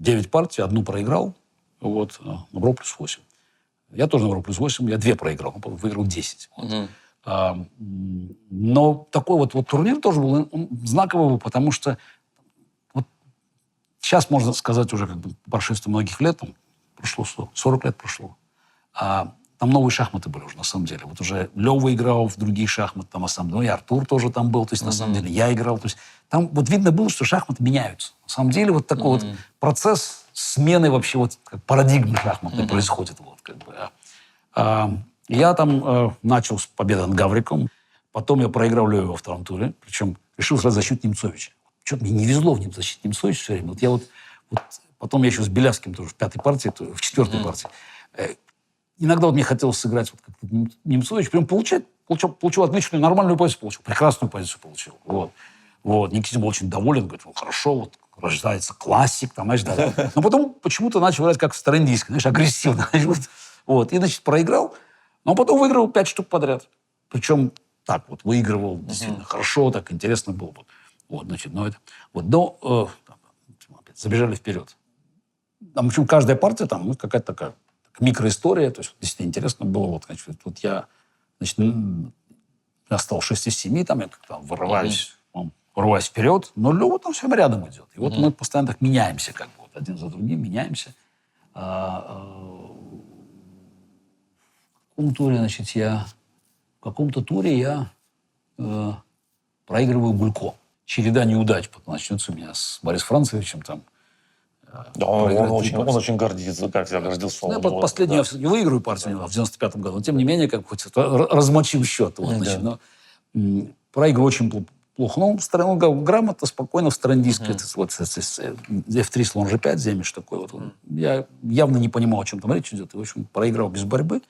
9 партий, одну проиграл. Вот. Набрал плюс 8. Я тоже набрал плюс 8, я 2 проиграл, выиграл 10. Вот. Но такой вот турнир тоже был знаковый, был, потому что вот сейчас, можно сказать, уже как бы по прошествии многих лет, там, прошло 40 лет прошло, там новые шахматы были уже, на самом деле. Вот уже Лёва играл в другие шахматы, там, на самом деле, ну, и Артур тоже там был, то есть, на самом деле, я играл. То есть, там вот видно было, что шахматы меняются. На самом деле, вот такой вот процесс смены вообще вот парадигмы шахматной происходит. Вот, как бы. Я там начал с победы над Гавриком, потом я проиграл Лёве во втором туре, причем решил сразу за счет Немцовича. Что-то мне не везло в защите Немцовича все время. Вот я вот потом я еще с Белявским тоже в 5-й партии, в 4-й партии. Иногда вот мне хотелось сыграть вот как Немцович, прям получил отличную, нормальную позицию получил, прекрасную позицию получил. Вот. Никитин был очень доволен, говорит, ну, хорошо, вот рождается классик, там, знаешь, да. Но потом почему-то начал играть как в староиндийской, знаешь, агрессивно. Вот. И, значит, проиграл, но потом выиграл 5 штук подряд. Причем так вот, выигрывал действительно хорошо, так интересно было. Вот, значит, ну это... Вот, но забежали вперед. Там, в общем, каждая партия там, ну, какая-то такая микроистория, то есть действительно интересно было. Вот, значит, вот я стал 6 из 7, там я как-то вырываюсь вперед, но Лёва там все время рядом идет. И вот мы постоянно так меняемся, как бы, вот, один за другим меняемся. В каком-то туре я проигрываю Гулько. Череда неудач потом начнется у меня с Борисом Францевичем там. Да, он очень гордится, как я гордился. Я последнюю я все-таки выиграю партию в 95-м году, но тем не менее, как хоть размочил счет. Вот, значит, но, проигрываю очень плохо. Но грамотно, спокойно в староиндийской. Вот F3, слон G5, земиш такой. Вот. Я явно не понимал, о чем там речь идет. И, в общем, проиграл без борьбы.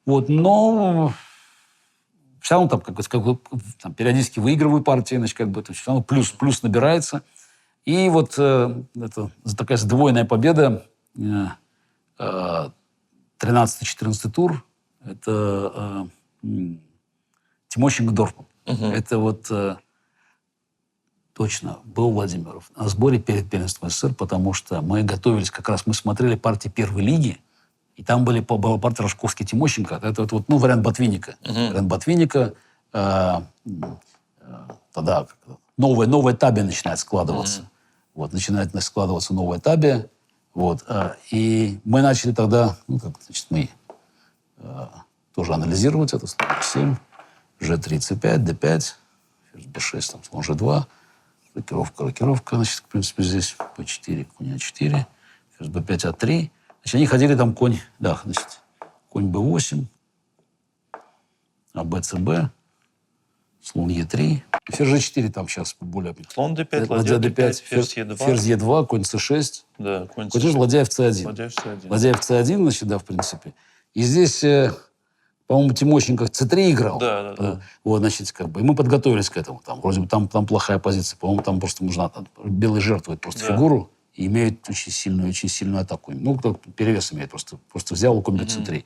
Вот, но все равно там периодически выигрываю партии, значит, как бы, все равно плюс набирается. И вот это такая сдвоенная победа, 13-14 тур, это Тимощенко Дорфман. Это вот точно был Владимиров на сборе перед первенством СССР, потому что мы готовились, как раз мы смотрели партии первой лиги, и там была партия Рожковский-Тимощенко. Это вот, ну, вариант Ботвинника. Вариант Ботвинника. Тогда новая табия начинает складываться. Вот, начинает складываться новая табия. Вот, и мы начали тогда, ну, как, значит, мы тоже анализировать это. Слон G7, G3, C5, D5, ферзь B6, там, слон G2, рокировка, значит, в принципе, здесь P4, конь A4, ферзь B5, A3. Значит, они ходили там конь, да, значит, конь B8, АБЦБ, слон Е3, ферзь G4 там сейчас более... Слон D5, ладья D5, ферзь Е2. Ферзь Е2, конь С6. Да, конь С6, ладья FC1. Ладья FC1, значит, да, в принципе. И здесь, по-моему, Тимощенко C3 играл. Да. Вот, значит, как бы, и мы подготовились к этому. Там, вроде бы, там плохая позиция. По-моему, там просто нужно... Белый жертвует просто фигуру и имеет очень сильную атаку. Ну, кто перевес имеет, просто взял конь C3.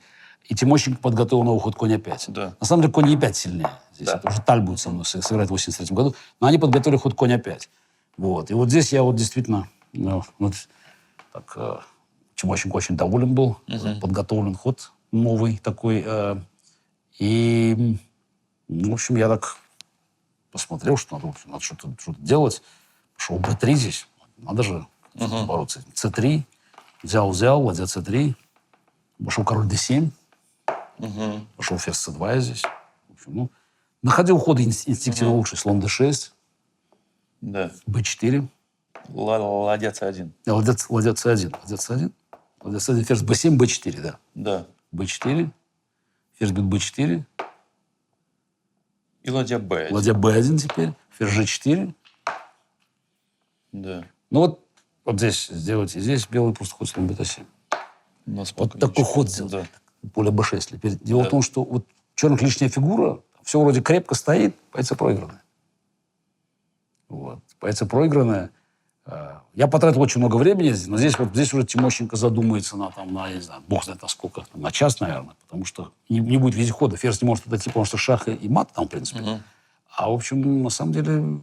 И Тимощенко подготовил новый ход конь А5. Да. На самом деле конь Е5 сильнее. Здесь это уже Таль будет со мной сыграть в 83 году. Но они подготовили ход конь А5. Вот. И вот здесь я вот действительно... Тимощенко очень доволен был. Подготовлен ход новый такой. И, в общем, я так посмотрел, что надо что-то делать. Пошел b3 здесь. Надо же бороться. c3. Взял, ладья c3. Пошел король d7. Пошел ферзь c2 здесь. В общем, ну, находил ходы инстинктивно лучше. Слон d6. Да. b4. Ладья c1. Ладья c1. Ладья c1, ферзь b7, b4, да. Да. b4. Ферзь бьет b4. И ладья b1. Ладья b1 теперь. Ферзь g4. Да. Ну вот здесь сделайте. Здесь белый просто ход слон b7. Вот такой ход сделал. Да. Поле b6. Теперь дело в том, что вот черных лишняя фигура, все вроде крепко стоит, позиция проигранная. Вот. Позиция проигранная. Я потратил очень много времени, но здесь уже Тимощенко задумается на, я не знаю, бог знает на сколько, на час, наверное, потому что не будет вездехода. Ферзь не может отойти, потому что шах и мат там, в принципе. А, в общем, на самом деле,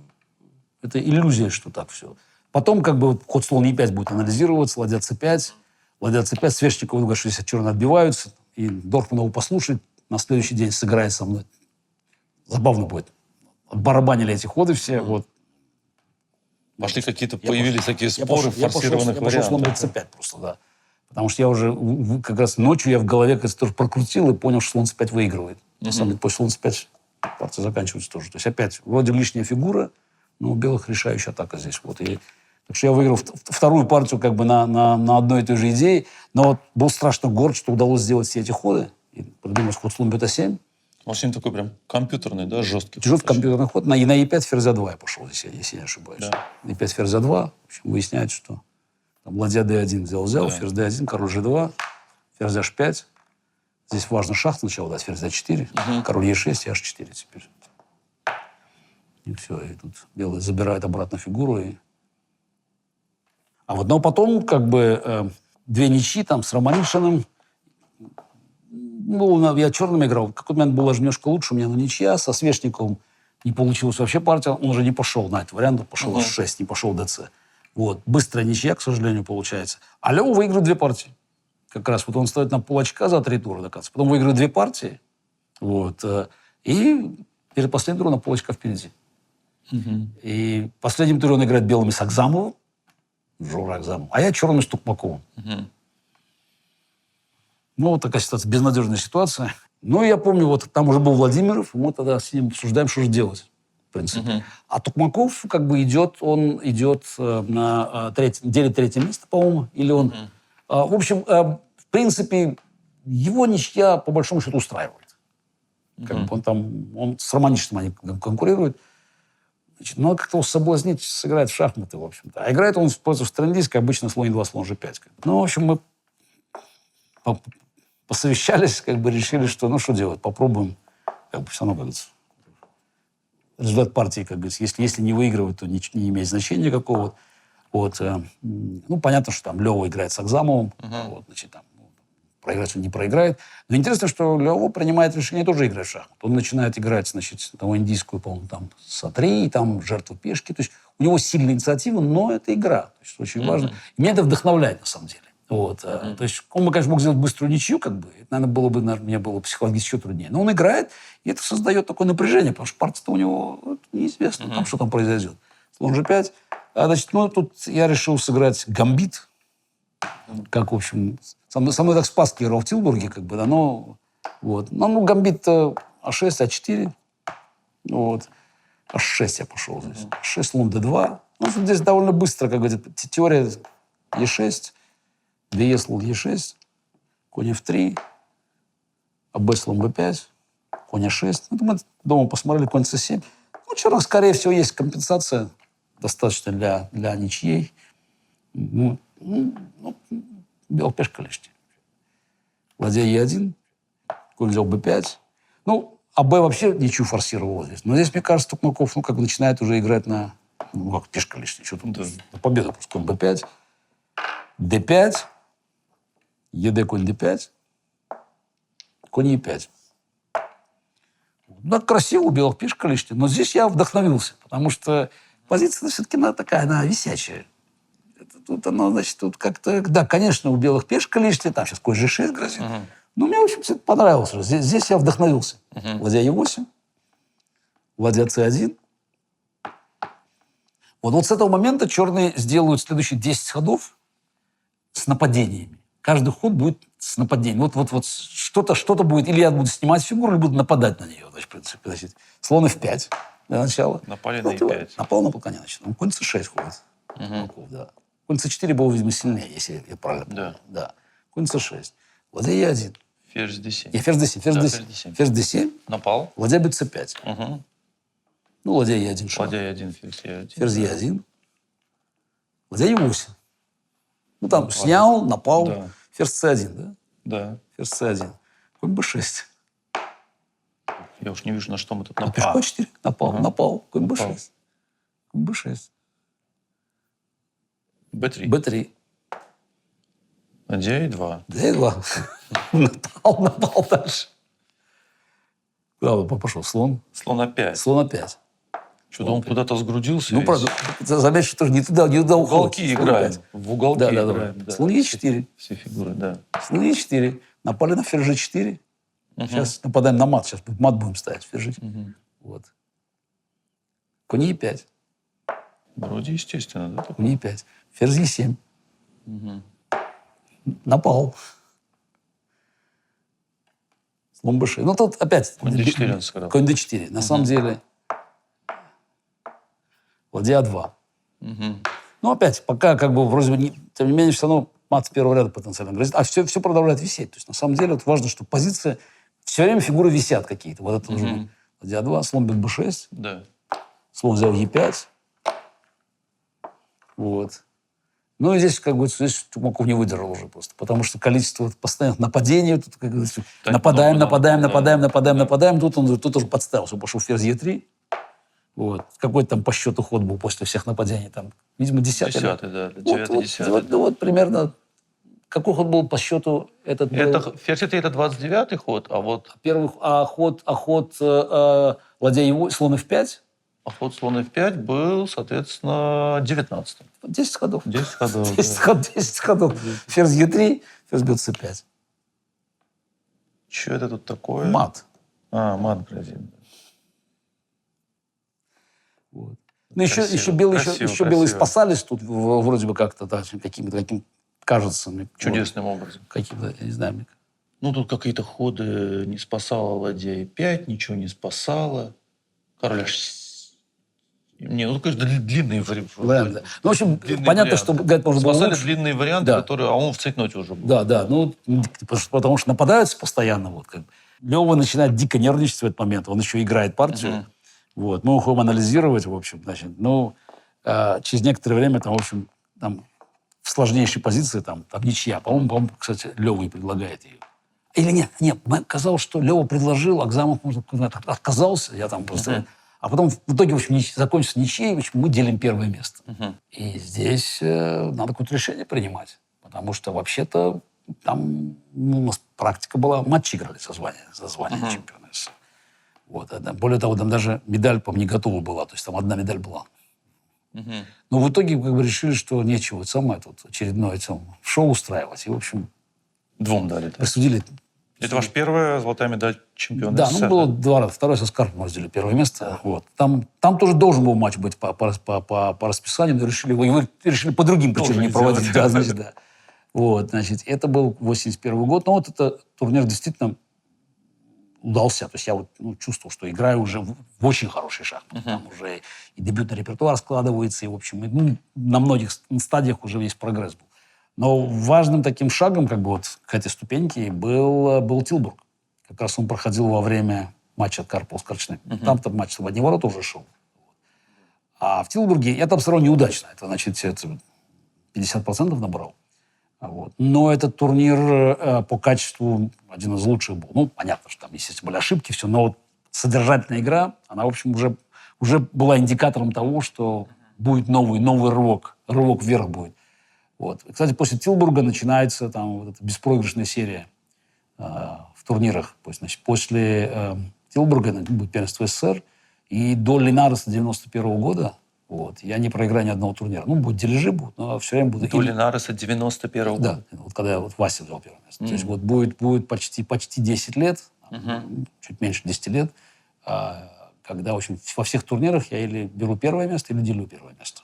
это иллюзия, что так все. Потом, как бы, ход слон e5 будет анализироваться, ладья c5. Ладья c5, Свешников говорит, что если черные отбиваются, и Дорфман его послушает, на следующий день сыграет со мной. Забавно будет. Отбарабанили эти ходы все, вот. Пошли какие-то, появились такие Я споры форсированных Я пошел слон вариантов. c5 просто, да. Потому что я уже как раз ночью я в голове как-то тоже прокрутил и понял, что слон c5 выигрывает. На самом деле, после слон c5 партия заканчивается тоже. То есть опять вроде лишняя фигура, но у белых решающая атака здесь. Вот. И, так что я выиграл вторую партию как бы на одной и той же идее. Но вот был страшно горд, что удалось сделать все эти ходы. И придумать ход слон бета7. Он такой прям компьютерный, да, жесткий. Жесткий компьютерный ход. На e5 ферзя 2 я пошел, если я не ошибаюсь. Да. e5 ферзя 2. В общем, выясняется, что там ладья d1 взял, Да. ферзь d1, король g2, ферзь h5. Здесь важно шах сначала дать, ферзь d4, король e6 и h4 теперь. И все, и тут белый забирает обратно фигуру. Но потом как бы две ничьи там с Романишиным. Ну, я черным играл. В какой-то момент была немножко лучше. У меня ничья. Со Свешниковым не получилась вообще партия. Он уже не пошел на этот вариант. Он пошел h6, не пошел dc. Вот. Быстрая ничья, к сожалению, получается. А Лео выигрывает две партии. Как раз вот он стоит на полочка за 3 тура, доказывается. Потом выигрывает две партии. Вот. И перед последним туром на полочка впереди. И в последнем туре он играет белыми с Акзамовым. Жора Акзамов. А я черными с Тукмаковым. Ну, вот такая ситуация, безнадежная ситуация. Ну, я помню, вот там уже был Владимиров, и мы тогда с ним обсуждаем, что же делать, в принципе. А Тукмаков как бы идет на делит третье место, по-моему, или он... В общем, в принципе, его ничья, по большому счету, устраивает. Как бы он с Романишиным они конкурируют. Значит, надо как-то его соблазнить, сыграть в шахматы, в общем-то. А играет он против Стрелиска, обычно слон e2, слон g5. Ну, в общем, мы посовещались, как бы решили, что, что делать, попробуем. Как бы все равно, как говорится, результат партии, как говорится, если не выигрывать, то не имеет значения какого. Вот. Ну, понятно, что там Лева играет с Акзамовым, вот, значит, там, проиграть он не проиграет. Но интересно, что Лева принимает решение тоже играть в шахматы. Он начинает играть, значит, там, индийскую, по-моему, там, с-3, там, жертву пешки. То есть у него сильная инициатива, но это игра. То есть очень важно. И меня это вдохновляет, на самом деле. Вот. То есть он бы, конечно, мог сделать быструю ничью, как бы. Это, наверное, мне было психологически еще труднее. Но он играет, и это создает такое напряжение, потому что партия-то у него неизвестно, там, что там произойдет. Слон g5. Значит, тут я решил сыграть гамбит. Как, в общем, со мной так Спасский играл в Тилбурге, как бы, да, но вот. Гамбит А6, А4. Вот. H6 я пошел здесь. H6, слон D2. Ну, здесь довольно быстро, как говорится, теория E6, Б слон E6, конь F3, АБ слон B5, конь А6. Мы дома посмотрели, конь C7. Ну, черных, скорее всего, есть компенсация достаточно для ничьей. Белая пешка лишняя. Ладья Е1, конь взял Б5. Ну, АБ вообще ничью форсировал здесь. Но здесь, мне кажется, Тукмаков, как бы начинает уже играть на... как пешка лишняя. Что тут на победу просто. Конь Б5, Д5, ЕД, конь Д5, конь Е5. Ну, красиво, у белых пешка лишняя. Но здесь я вдохновился, потому что позиция все-таки такая, она висячая. Тут оно, значит, тут как-то... Да, конечно, у белых пешка лишняя, там сейчас конь G6 грозит. Но мне, в общем, это понравилось. Здесь я вдохновился. Ладья Е8, ладья С1, Вот с этого момента черные сделают следующие 10 ходов с нападениями. Каждый ход будет с нападением. Вот что-то будет, или я буду снимать фигуру, или буду нападать на нее. Значит, в принципе, значит, слон f5 для начала. Напали на Вот, e5. напал на коня, значит. Конь c6 ходит. Да. Конь c4 был, видимо, сильнее, если я правильно помню. Да. Конь c6. Ладья e1. Ферзь d7. И ферзь d7. Ферзь Да, d7. Ферзь d7. Напал. Ладья бьет c5. Угу. Ну, ладья e1 шаг. Ладья e1, ферзь e1. Ферзь e1. Ладья e8. Ну, там снял, напал. Да. Ферзь c1, да? Да. Ферзь c1. Конь b6. Я уж не вижу, на что мы тут А напали. пешка 4. Напал, напал. Конь b6. Напал. Конь b6. b3. b3. Ладья e2. d2. Напал дальше. Куда пошел? Слон. Слон a5. Слон опять. Что-то он куда-то сгрудился. Ну, весь. правда, заметь, что тоже не туда В уходит. уголки Слон играем. опять. В уголки Да. играем. Да. Слон e4. Все фигуры, да. Слон e4. Напали на ферзь g4. Сейчас нападаем на мат. Сейчас мат будем ставить. Ферзь g4. Вот. Конь e5. Вроде естественно, да? такое? Конь e5. Ферзь e7. Напал. Слон b6. Ну, тут опять... Конь d4 он сказал. Конь d4. На самом деле... Ладья a2. Ну, опять, пока как бы вроде бы... Тем не менее, все равно мат с первого ряда потенциально грозит. А все продолжает висеть. То есть, на самом деле, вот важно, что позиция... Все время фигуры висят какие-то. Вот это должно быть. Ладья a2, слон бьет b6. Да. Слон взял e5. Вот. Ну, и здесь, как бы, здесь Тумаков не выдержал уже просто. Потому что количество постоянных нападений, тут, как говорится, Так нападаем. много, Тут уже подставился. Пошел ферзь e3. Вот. Какой там по счету ход был после всех нападений? Там, видимо, 10-й. 10-й, да. 9-10. Вот примерно. Какой ход был по счету этот? Это, ферзь это 29-й ход, а вот Первый ход ладья e8, слон f5. а ход слон f5 был, соответственно, 19-м. 10 ходов. 10 ходов. 10 ходов. Ферзь e3, ферзь бьет c5. Что это тут такое? Мат. Мат грозит. Вот. Ну, еще Красиво, белые, красиво, еще белые красиво. спасались тут вроде бы как-то, да, каким-то таким, кажется мне. Чудесным образом. Вот, каким-то, я не знаю. Мне. Ну, тут какие-то ходы не спасала ладья e5, ничего не спасала. Король Не, ну, конечно, длинные варианты. Да. Ну, в общем, Длинный понятно, вариант. что гад можно было Спасали лучше. длинные варианты, Да. которые... А он в цейтноте уже был. Да, ну, потому что нападаются постоянно. Вот, как бы. Лева начинает дико нервничать в этот момент. Он еще играет партию. Вот. Мы уходим анализировать, в общем. Значит, через некоторое время, там, в общем, там, в сложнейшей позиции, там ничья. По-моему, кстати, Лева и предлагает ее. Или нет, казалось, что Лева предложил, Агзамов отказался. Я там просто... А потом в итоге, в общем, закончится ничьей, в общем, мы делим первое место. И здесь надо какое-то решение принимать. Потому что вообще-то там у нас практика была, матчи играли за звание чемпиона СССР. Вот. Более того, там даже медаль, по-моему, не готова была. То есть там одна медаль была. Но в итоге как бы решили, что нечего тут очередное шоу устраивать. И, в общем, Двум дали. Да? присудили... Это ваша первая золотая медаль чемпиона Да, СССР. было 2 раза. Второй со Скарпом мы разделили первое место. Вот. Там тоже должен был матч быть по расписанию, но решили по другим причинам не проводить. Да, значит, да. Вот, значит, это был 81 год. Но вот этот турнир действительно удался. То есть я чувствовал, что играю уже в очень хороший шахмат. Там уже и дебютный репертуар складывается, и, в общем, на многих стадиях уже весь прогресс был. Но важным таким шагом, как бы вот к этой ступеньке, был Тилбург. Как раз он проходил во время матча Карпова с Корчным. Там-то матч в одни ворота уже шел. А в Тилбурге я там сыграл неудачно. Это, значит, 50% набрал. Вот. Но этот турнир по качеству один из лучших был. Ну, понятно, что там, естественно, были ошибки, все. Но вот содержательная игра, она, в общем, уже была индикатором того, что будет новый рывок. Рывок вверх будет. Вот. Кстати, после Тилбурга начинается там вот эта беспроигрышная серия в турнирах. Значит, после Тилбурга будет первенство СССР, и до Линареса 91 года я не проиграю ни одного турнира. Ну, будут дележи, но все время буду... До Линареса 91 года. Да, вот когда Вася взял первое место. То есть вот будет почти 10 лет, чуть меньше 10 лет, когда, в общем, во всех турнирах я или беру первое место, или делю первое место.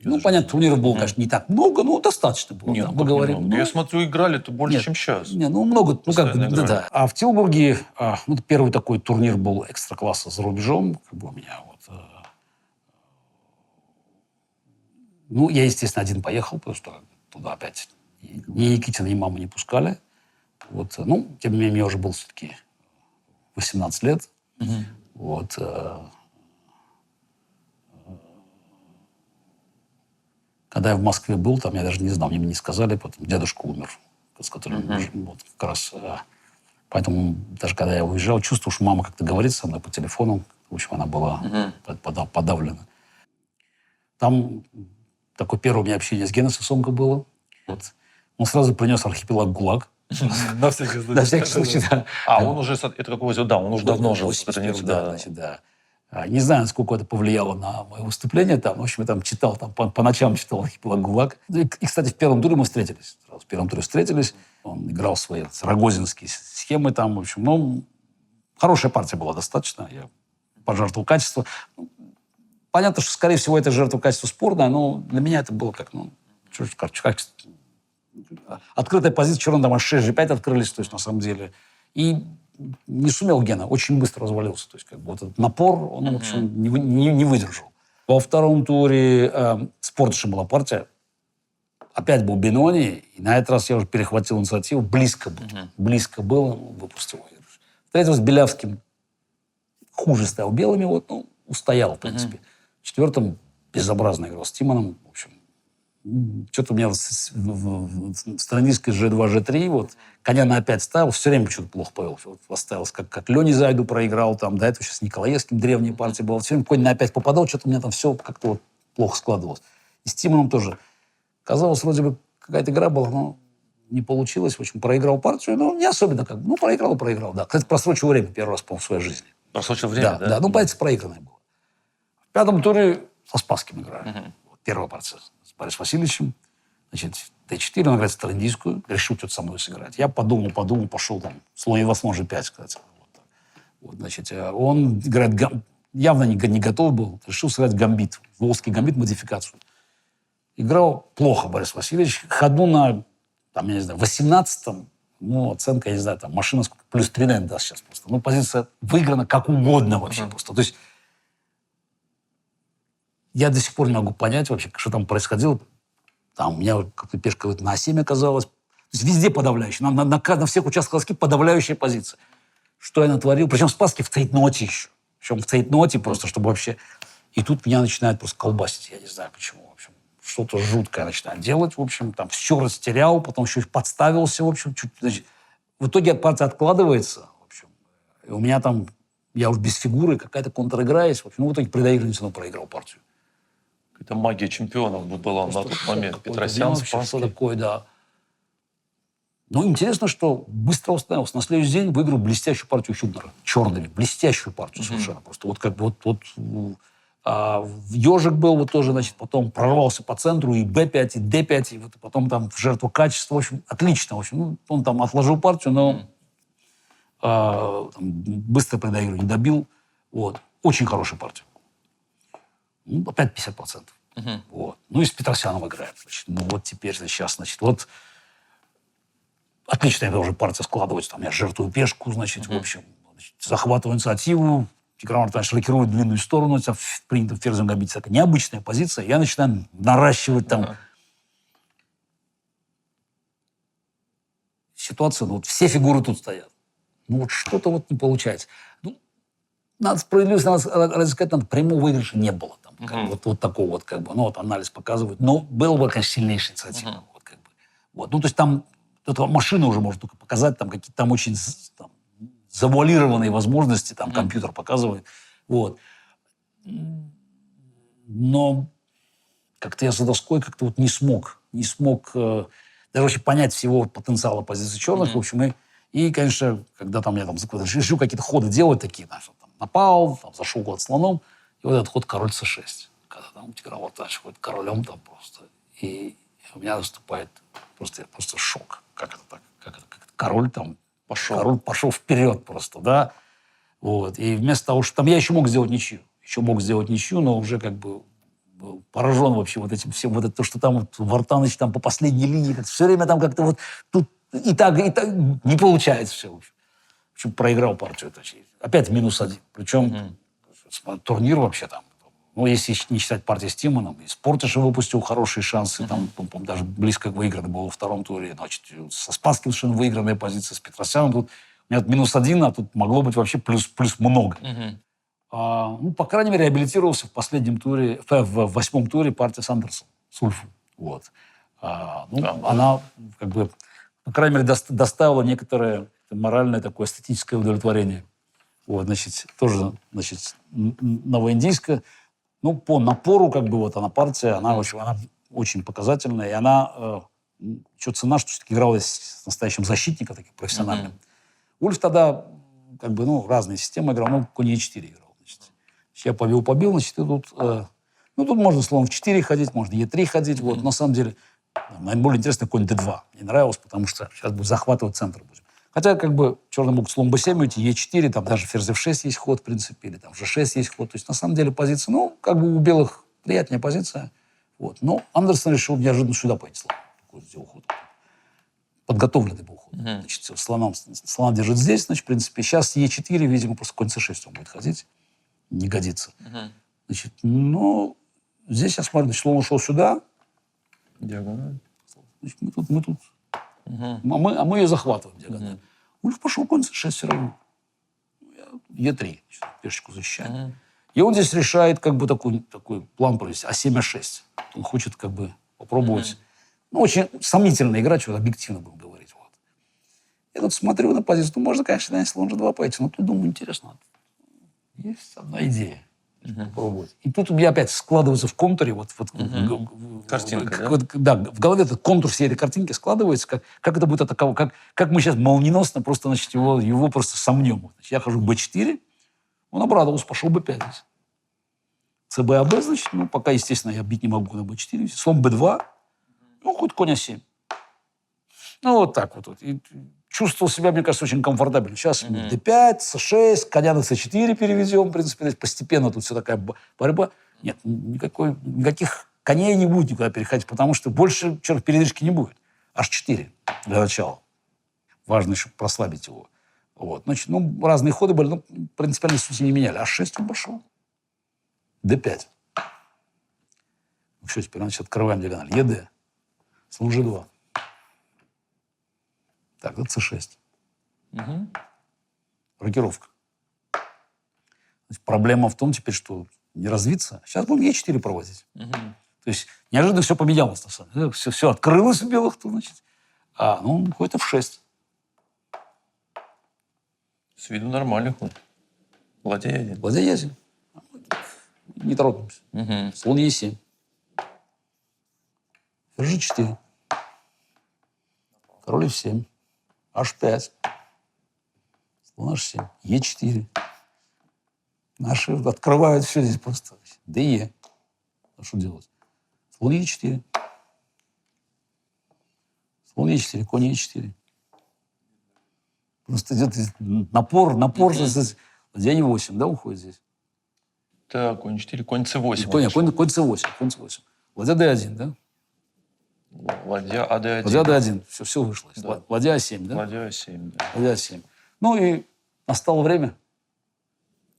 Ну, понятно, турниров было, конечно, не так много, но достаточно было. Нет, да, ну, мы как говорим. немного? Ну, Я смотрю, играли-то больше, нет, чем сейчас. не, ну, много, ну, как бы, Постоянно да, играли. да. А в Тилбурге, ну, первый такой турнир был экстра-класса за рубежом, как бы у меня вот. Ну, я, естественно, один поехал, потому что туда опять ни Никитина, ни маму не пускали. Вот, ну, тем не менее, мне уже было все-таки 18 лет. Вот. Когда я в Москве был, там я даже не знал, мне не сказали, потом дедушка умер, с которым вот, как раз. Поэтому даже когда я уезжал, чувствовал, что мама как-то говорит со мной по телефону. В общем, она была подавлена. Там такое первое у меня общение с Геннесом Сонго было. Вот. Он сразу принес архипелаг ГУЛАГ. На всякий случай. На всякий случай, да. А, он уже, это какой да, он уже давно жил. 81, да, значит, да. Не знаю, насколько это повлияло на мое выступление там. В общем, я там читал, там по ночам читал архипелаг ГУЛАГ. И, кстати, в первом туре мы встретились. В первом туре встретились. Он играл свои рогозинские схемы там. В общем, ну, хорошая партия была достаточно. Я пожертвовал качество. Понятно, что, скорее всего, это жертва качества спорная, но для меня это было как, ну, качество. Открытая позиция, черный там аж 6 G5 открылись, то есть, на самом деле. И не сумел Гена, очень быстро развалился. То есть, как бы, вот этот напор, он, в общем, не выдержал. Во втором туре Спортыша была партия. Опять был Бенони, и на этот раз я уже перехватил инициативу. Близко было, выпустил. Встретился с Белявским. Хуже стоял белыми, вот, ну, устоял, в принципе. В четвертом безобразно играл с Тимоном. В общем, что-то у меня в странической G2, G3, вот, коня на 5 ставил, все время что-то плохо повел. Вот, оставился, как Лене Зайду проиграл, там, до этого сейчас с Николаевским древняя партия была. Все время конь на 5 попадал, что-то у меня там все как-то вот плохо складывалось. И с Тимоном тоже. Казалось, вроде бы какая-то игра была, но не получилось. В общем, проиграл партию, но не особенно как бы. Ну, проиграл, да. Кстати, просрочил время первый раз, по-моему, в своей жизни. Просрочил время, да? Да, ну, позиция проигранная была. В пятом туре со Спасским играли. Вот, первая партия с Борисом Васильевичем. Значит, Т4, он играет сталиндийскую. Решил что-то со мной сыграть. Я подумал, пошел там. Слон E8, G5, кстати. Вот, значит, он играет, явно не готов был. Решил сыграть гамбит. Волжский гамбит, модификацию. Играл плохо Борис Васильевич. Ходу на, там, я не знаю, 18-м, ну, оценка, я не знаю, там, машина сколько, плюс 3, наверное, даст сейчас просто. Ну, позиция выиграна как угодно вообще просто. То есть я до сих пор не могу понять вообще, что там происходило. Там у меня как-то пешка на А7 оказалась. То есть везде подавляющая. На всех участках доски подавляющая позиция. Что я натворил? Причем в Спаске в цейтноте еще. Причем в цейтноте просто, чтобы вообще... И тут меня начинает просто колбасить. Я не знаю почему. В общем, что-то жуткое начинает делать. В общем, там все растерял, потом еще подставился. В общем, значит, в итоге партия откладывается. В общем, и у меня там... Я уж без фигуры, какая-то контр-игра есть. В общем, ну, в итоге при доигрании все равно проиграл партию. Это магия чемпионов была на тот момент. Петросян, Спасский. Что такое, да. Ну, интересно, что быстро установился. На следующий день выиграл блестящую партию Хюбнера. Черными. Блестящую партию совершенно. Просто вот как бы вот ежик был вот тоже, значит, потом прорвался по центру и Б5, и Д5, и вот потом там в жертву качества. В общем, отлично. В общем, ну, он там отложил партию, но там, быстро при доигрании добил. Вот. Очень хорошая партия. Ну, опять 50%. Вот. Ну, и с Петросяном играем. Значит, ну, вот теперь, сейчас, значит, вот отличная уже партия складывается. Там я жертвую пешку, значит, в общем, значит, захватываю инициативу. Тигран Артанович лакирует длинную сторону. Это принято в ферзем гамбите. Такая необычная позиция. Я начинаю наращивать там ситуацию. Ну, вот все фигуры тут стоят. Ну, вот что-то вот не получается. Ну, надо справедливости, надо сказать, прямого выигрыша не было. Там, вот такого вот, как бы, ну, вот анализ показывает. Но был бы, конечно, сильнейшая инициатива. Вот, как бы. Вот. Ну, то есть там эта машина уже может только показать, там какие-то там очень там, завуалированные возможности, там компьютер показывает. Вот. Но как-то я за доской как-то вот не смог даже вообще понять всего потенциала позиции черных. В общем, и, конечно, когда там я там решил какие-то ходы делать такие, знаешь, там, напал, там, зашел куда-то слоном, и вот этот ход король c6. Когда там Тигран Артанович ходит королем там просто. И у меня наступает просто шок. Как это так? Как король там пошел? Король пошел вперед просто, да? Вот. И вместо того, что там я еще мог сделать ничью. Но уже как бы был поражен вообще вот этим всем, вот это то, что там вот Вартаныч там по последней линии, все время там как-то вот тут и так не получается все. В общем, проиграл партию. Это опять -1. Причем турнир вообще там, ну, если не считать партии с Тимоном, и Спортиш выпустил хорошие шансы, там, по-моему, даже близко к выигранной было во втором туре. Значит, со Спасским совершенно выигранная позиция, с Петросяном тут нет -1, а тут могло быть вообще плюс много. Ну, по крайней мере, реабилитировался в последнем туре, в 8-м туре партия с Андерсом, с Ульфом. Вот. Она, как бы, по крайней мере, доставила некоторое моральное такое эстетическое удовлетворение. Вот, значит, тоже, значит, новоиндийская. Ну, по напору, как бы, вот она партия, она очень показательная. И она, что цена, что все-таки играла с настоящим защитником, таким профессиональным. Ульф тогда, как бы, ну, разные системы играл, ну, конь Е4 играл. Значит. Я побил, значит, и тут, ну, тут можно слон в 4 ходить, можно Е3 ходить. Вот, на самом деле, наиболее интересно конь Д2. Мне нравилось, потому что сейчас будет захватывать центр. Будем. Хотя, как бы, черный могут слон Б7 уйти, Е4, там даже ферзь F6 есть ход, в принципе, или там Ж6 есть ход. То есть, на самом деле, позиция, ну, как бы у белых приятнее позиция. Вот. Но Андерсон решил неожиданно сюда пойти слон. Такой сделал ход. Подготовленный был ход. Значит, слона держит здесь, значит, в принципе. Сейчас Е4, видимо, просто конь С6 он будет ходить. Не годится. Значит, но здесь я смотрю, значит, слон ушел сюда. Диагональ. Значит, мы тут. А мы ее захватываем диагональ. Ульф пошел конь С6 все равно. Е3. Пешечку защищаем. И он здесь решает, как бы, такой план провести. А7, А6. Он хочет, как бы, попробовать. Ну, очень сомнительная игра, что объективно будем говорить. Вот. Я тут смотрю на позицию. Ну, можно, конечно, на слон G2 пойти. Но тут, думаю, интересно. Есть одна идея. Попробовать. И тут у меня опять складывается в контуре картинка, да, в голове этот контур всей этой картинки складывается, как это будет атаковать, как мы сейчас молниеносно просто, значит, его просто сомнем. Значит, я хожу Б4, он обрадовался, пошел Б5 здесь. ЦБ-АБ, значит, ну, пока, естественно, я бить не могу на Б4. Слон Б2, ну, хоть конь А7. Ну, вот так вот. И чувствовал себя, мне кажется, очень комфортабельно. Сейчас D5, С6, коня на С4 перевезем. В принципе, постепенно тут все такая борьба. Нет, никаких коней не будет никуда переходить, потому что больше передышки не будет. H4 для начала. Важно еще прослабить его. Вот. Значит, ну, разные ходы были, но принципиально сути не меняли. H6 он пошел. D5. Ну, все, теперь, значит, открываем диагональ. ЕД. Слон G2. Так, это С6. Рокировка. Значит, проблема в том теперь, что не развиться. Сейчас будем Е4 проводить. То есть неожиданно все поменялось, на самом деле. Все открылось у белых, то, значит. Ну, какой-то F6. С виду нормальный ход. Ладья Е1. Ладья Е1. Не торопимся. Слон Е7. G4. Король F7. H5. Слон H7. Е4. Наши открывают все здесь просто. ДЕ. А что делать? Слон Е4. Слон Е4. Конь Е4. Просто идет напор. Ладья Е8, да, уходит здесь? Так, конь 4, конь С8. Конь С8. Ладья Д1, да? Ладья АД1. Ладья Д1. Все вышло. Да. Ладья А7, да? Ладья А7, да. Ладья А7. Ну и настало время.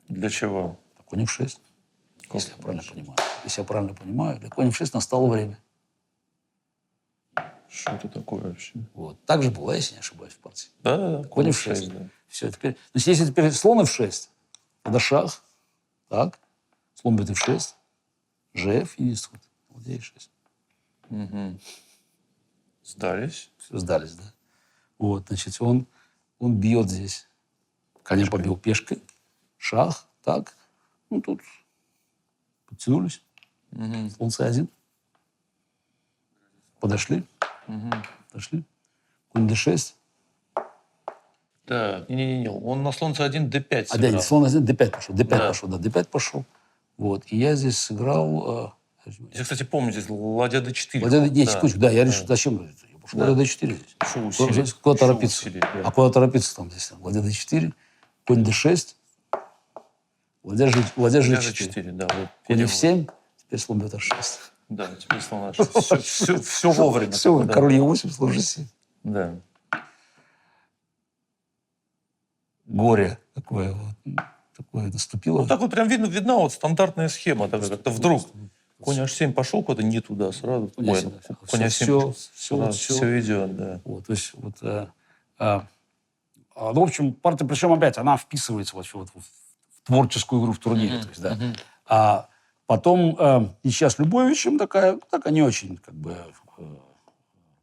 Для чего? Конь F6. Если я правильно понимаю. Для конь F6 настало время. Что это такое вообще? Вот. Так же было, если не ошибаюсь, в партии. Да. Конь F6. Да. Все, теперь... Значит, если теперь слон F6, тогда шах. Так. Слон бьет F6. ЖФ и есть ход. Ладья E6. Сдались. Все, сдались, да. Вот, значит, он бьет здесь. Коня побил пешкой. Шах. Так. Ну, тут подтянулись. Слон С1. Подошли. Подошли. Конь D6. Так, не. Он на слон С1 D5 Да, сыграл. слон С1, D5 пошел. D5 пошел. Вот. И я здесь сыграл... Я, кстати, помню, здесь ладья D4. Ладья D4, секундочку, да, я решил, зачем? Я пошел ладья D4 здесь. Шо усилить? Куда торопиться? Усилить, да. А куда торопиться там здесь? Ладья D4, конь D6, ладья G4. Да, вот Конь F7, теперь слон Б6. Да, теперь слон А6. Все вовремя. Все, Да. король Е8, слон G7. Да. Горе такое вот. Такое наступило. Ну, так вот прям видна вот стандартная схема. Так, как-то вдруг конь H7 пошел куда-то не туда сразу. Конь Ой, А7, конь всё, А7 все идет, да. Вот, то есть вот, ну, в общем, партия, причем опять, она вписывается вот в творческую игру в турнире. То есть, да. А потом ничья с Любовичем такая не очень как бы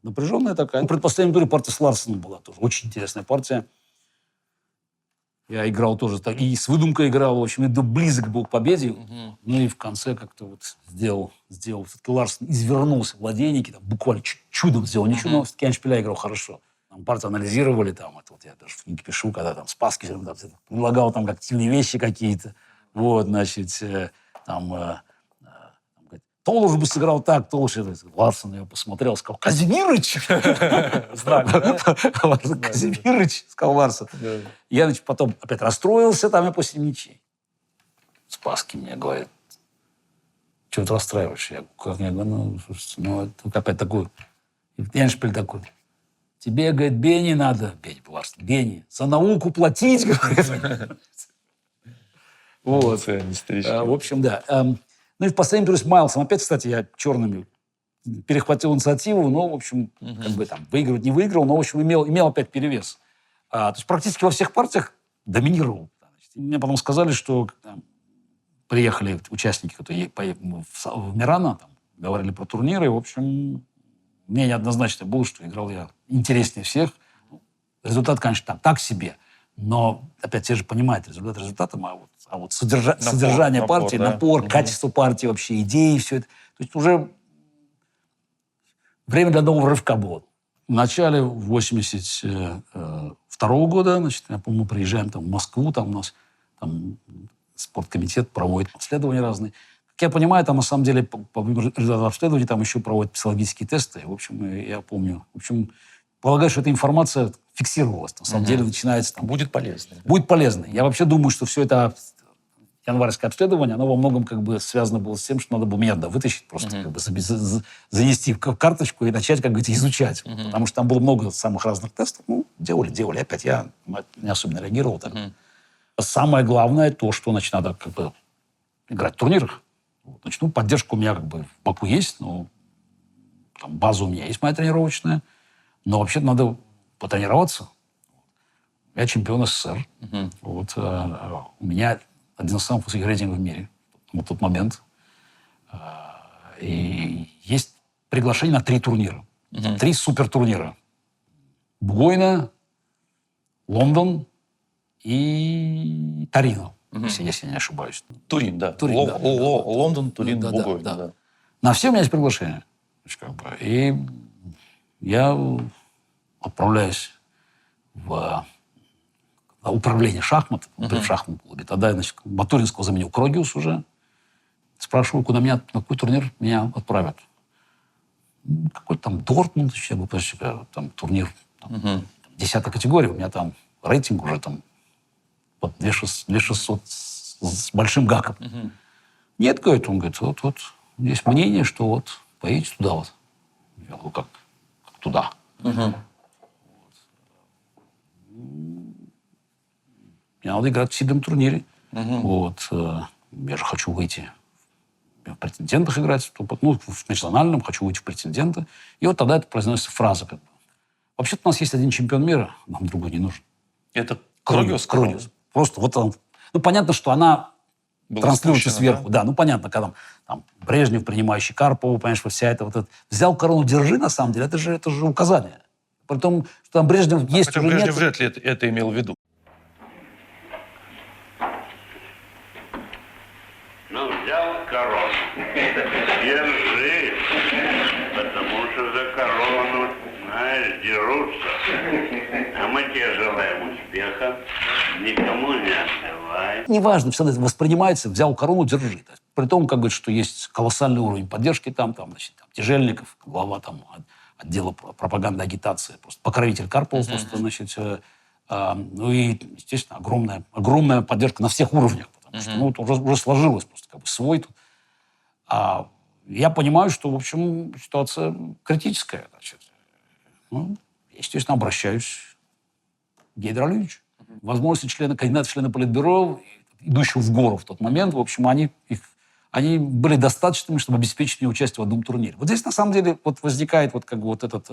напряженная такая. В предпоследнем туре партия с Ларсеном была тоже очень интересная партия. Я играл тоже так, и с выдумкой играл, в общем, и близок был к победе. Ну и в конце как-то вот сделал. Все-таки Ларсен извернулся в владеннике, там, буквально чудом сделал. Ничего, но все-таки Эндшпиля играл хорошо. Там партию анализировали, там, это вот я даже в книге пишу, когда там Спасский там, предлагал там активные вещи какие-то. Вот, значит, говорит, Толуш бы сыграл так, Толуш. Ларсен я посмотрел, сказал, Казимирыч! Казимирыч, сказал Ларсен. Я, значит, потом опять расстроился, там я после ничьей. Спасский мне говорит, что ты расстраиваешь? Я говорю, ну, слушайте, ну, это опять такой. И Эндшпиль такой, тебе, говорит, Бенни надо, Бенни, за науку платить, говорит. Вот. В общем, да. Ну и в последнем туре с Майлсом, опять, кстати, я черными перехватил инициативу, но, в общем, как бы там выигрывать не выиграл, но, в общем, имел опять перевес. То есть практически во всех партиях доминировал. Мне потом сказали, что там, приехали участники в Мирано, там, говорили про турниры, и, в общем, мнение однозначно было, что играл я интереснее всех. Результат, конечно, так себе. Но, опять, все же понимают, результат результатом, а вот содержание партии, напор, качество партии вообще, идеи, все это. То есть уже время для нового рывка было. В начале 82 года, значит, я помню, мы приезжаем там, в Москву, там у нас там, спорткомитет проводит обследования разные. Как я понимаю, там на самом деле по результатам обследований там еще проводят психологические тесты. В общем, я помню. В общем, полагаю, что эта информация фиксировалась. На самом деле начинается там... Будет полезно. Будет полезно. Я вообще думаю, что все это январское обследование, оно во многом как бы связано было с тем, что надо было меня вытащить, просто как бы занести в карточку и начать, как говорится, изучать. Потому что там было много самых разных тестов. Ну, делали. Опять я не особенно реагировал. Так. Самое главное то, что, значит, надо как бы играть в турнирах. Значит, ну, поддержка у меня как бы в Баку есть, но там база у меня есть моя тренировочная. Но вообще надо потренироваться. Я чемпион СССР. Вот, у меня один из самых высоких рейтингов в мире в тот момент. И есть приглашение на 3 турнира. 3 супертурнира. Бугойна, Лондон и Торино, если я не ошибаюсь. Турин, да. Турин, да. Лондон, Турин, Да, Бугой. да. Да. На все у меня есть приглашение. И я отправляюсь в управление шахмат, в шахматном клубе. Тогда, значит, Батуринского заменил Крогиус уже. Спрашиваю, куда меня, на какой турнир меня отправят. Какой-то там Дортмунд, я говорю, там турнир, 10-я категория, у меня там рейтинг уже там под 2600 с большим гаком. Нет, говорит, он говорит, вот, есть мнение, что вот, поедете туда вот. Я говорю, как туда? Мне надо играть в сильном турнире. Вот. Я же хочу выйти в претендентах играть. Ну, в национальном хочу выйти в претенденты. И вот тогда это произносится фраза. Как бы. Вообще-то у нас есть один чемпион мира, нам другой не нужен. Это Крогиус? Крогиус. Просто вот он. Ну, понятно, что она транслируется сверху. Да, ну, понятно, когда там Брежнев, принимающий Карпову, понимаешь, вся эта вот это. Взял корону, держи, на самом деле, это же указание. При том, что там Брежнев есть уже Брежнев нет. вряд ли это имел в виду. Ну, взял корону. Держи. Потому что за корону, знаешь, дерутся. А мы тебе желаем успеха. Никому не отдавай. Неважно, всегда это воспринимается, взял корону, держи. При том, как говорит, что есть колоссальный уровень поддержки там значит, там Тяжельников, глава там отдела пропаганды, агитации, просто покровитель Карпова, просто, значит, ну и, естественно, огромная поддержка на всех уровнях, потому что, ну, уже сложилось просто как бы свой тут. Я понимаю, что, в общем, ситуация критическая. Значит. Ну, я, естественно, обращаюсь к Георгию Алексеевичу. Возможности кандидата в члены Политбюро, идущего в гору в тот момент, в общем, они были достаточными, чтобы обеспечить мне участие в одном турнире. Вот здесь, на самом деле, вот возникает вот как бы вот этот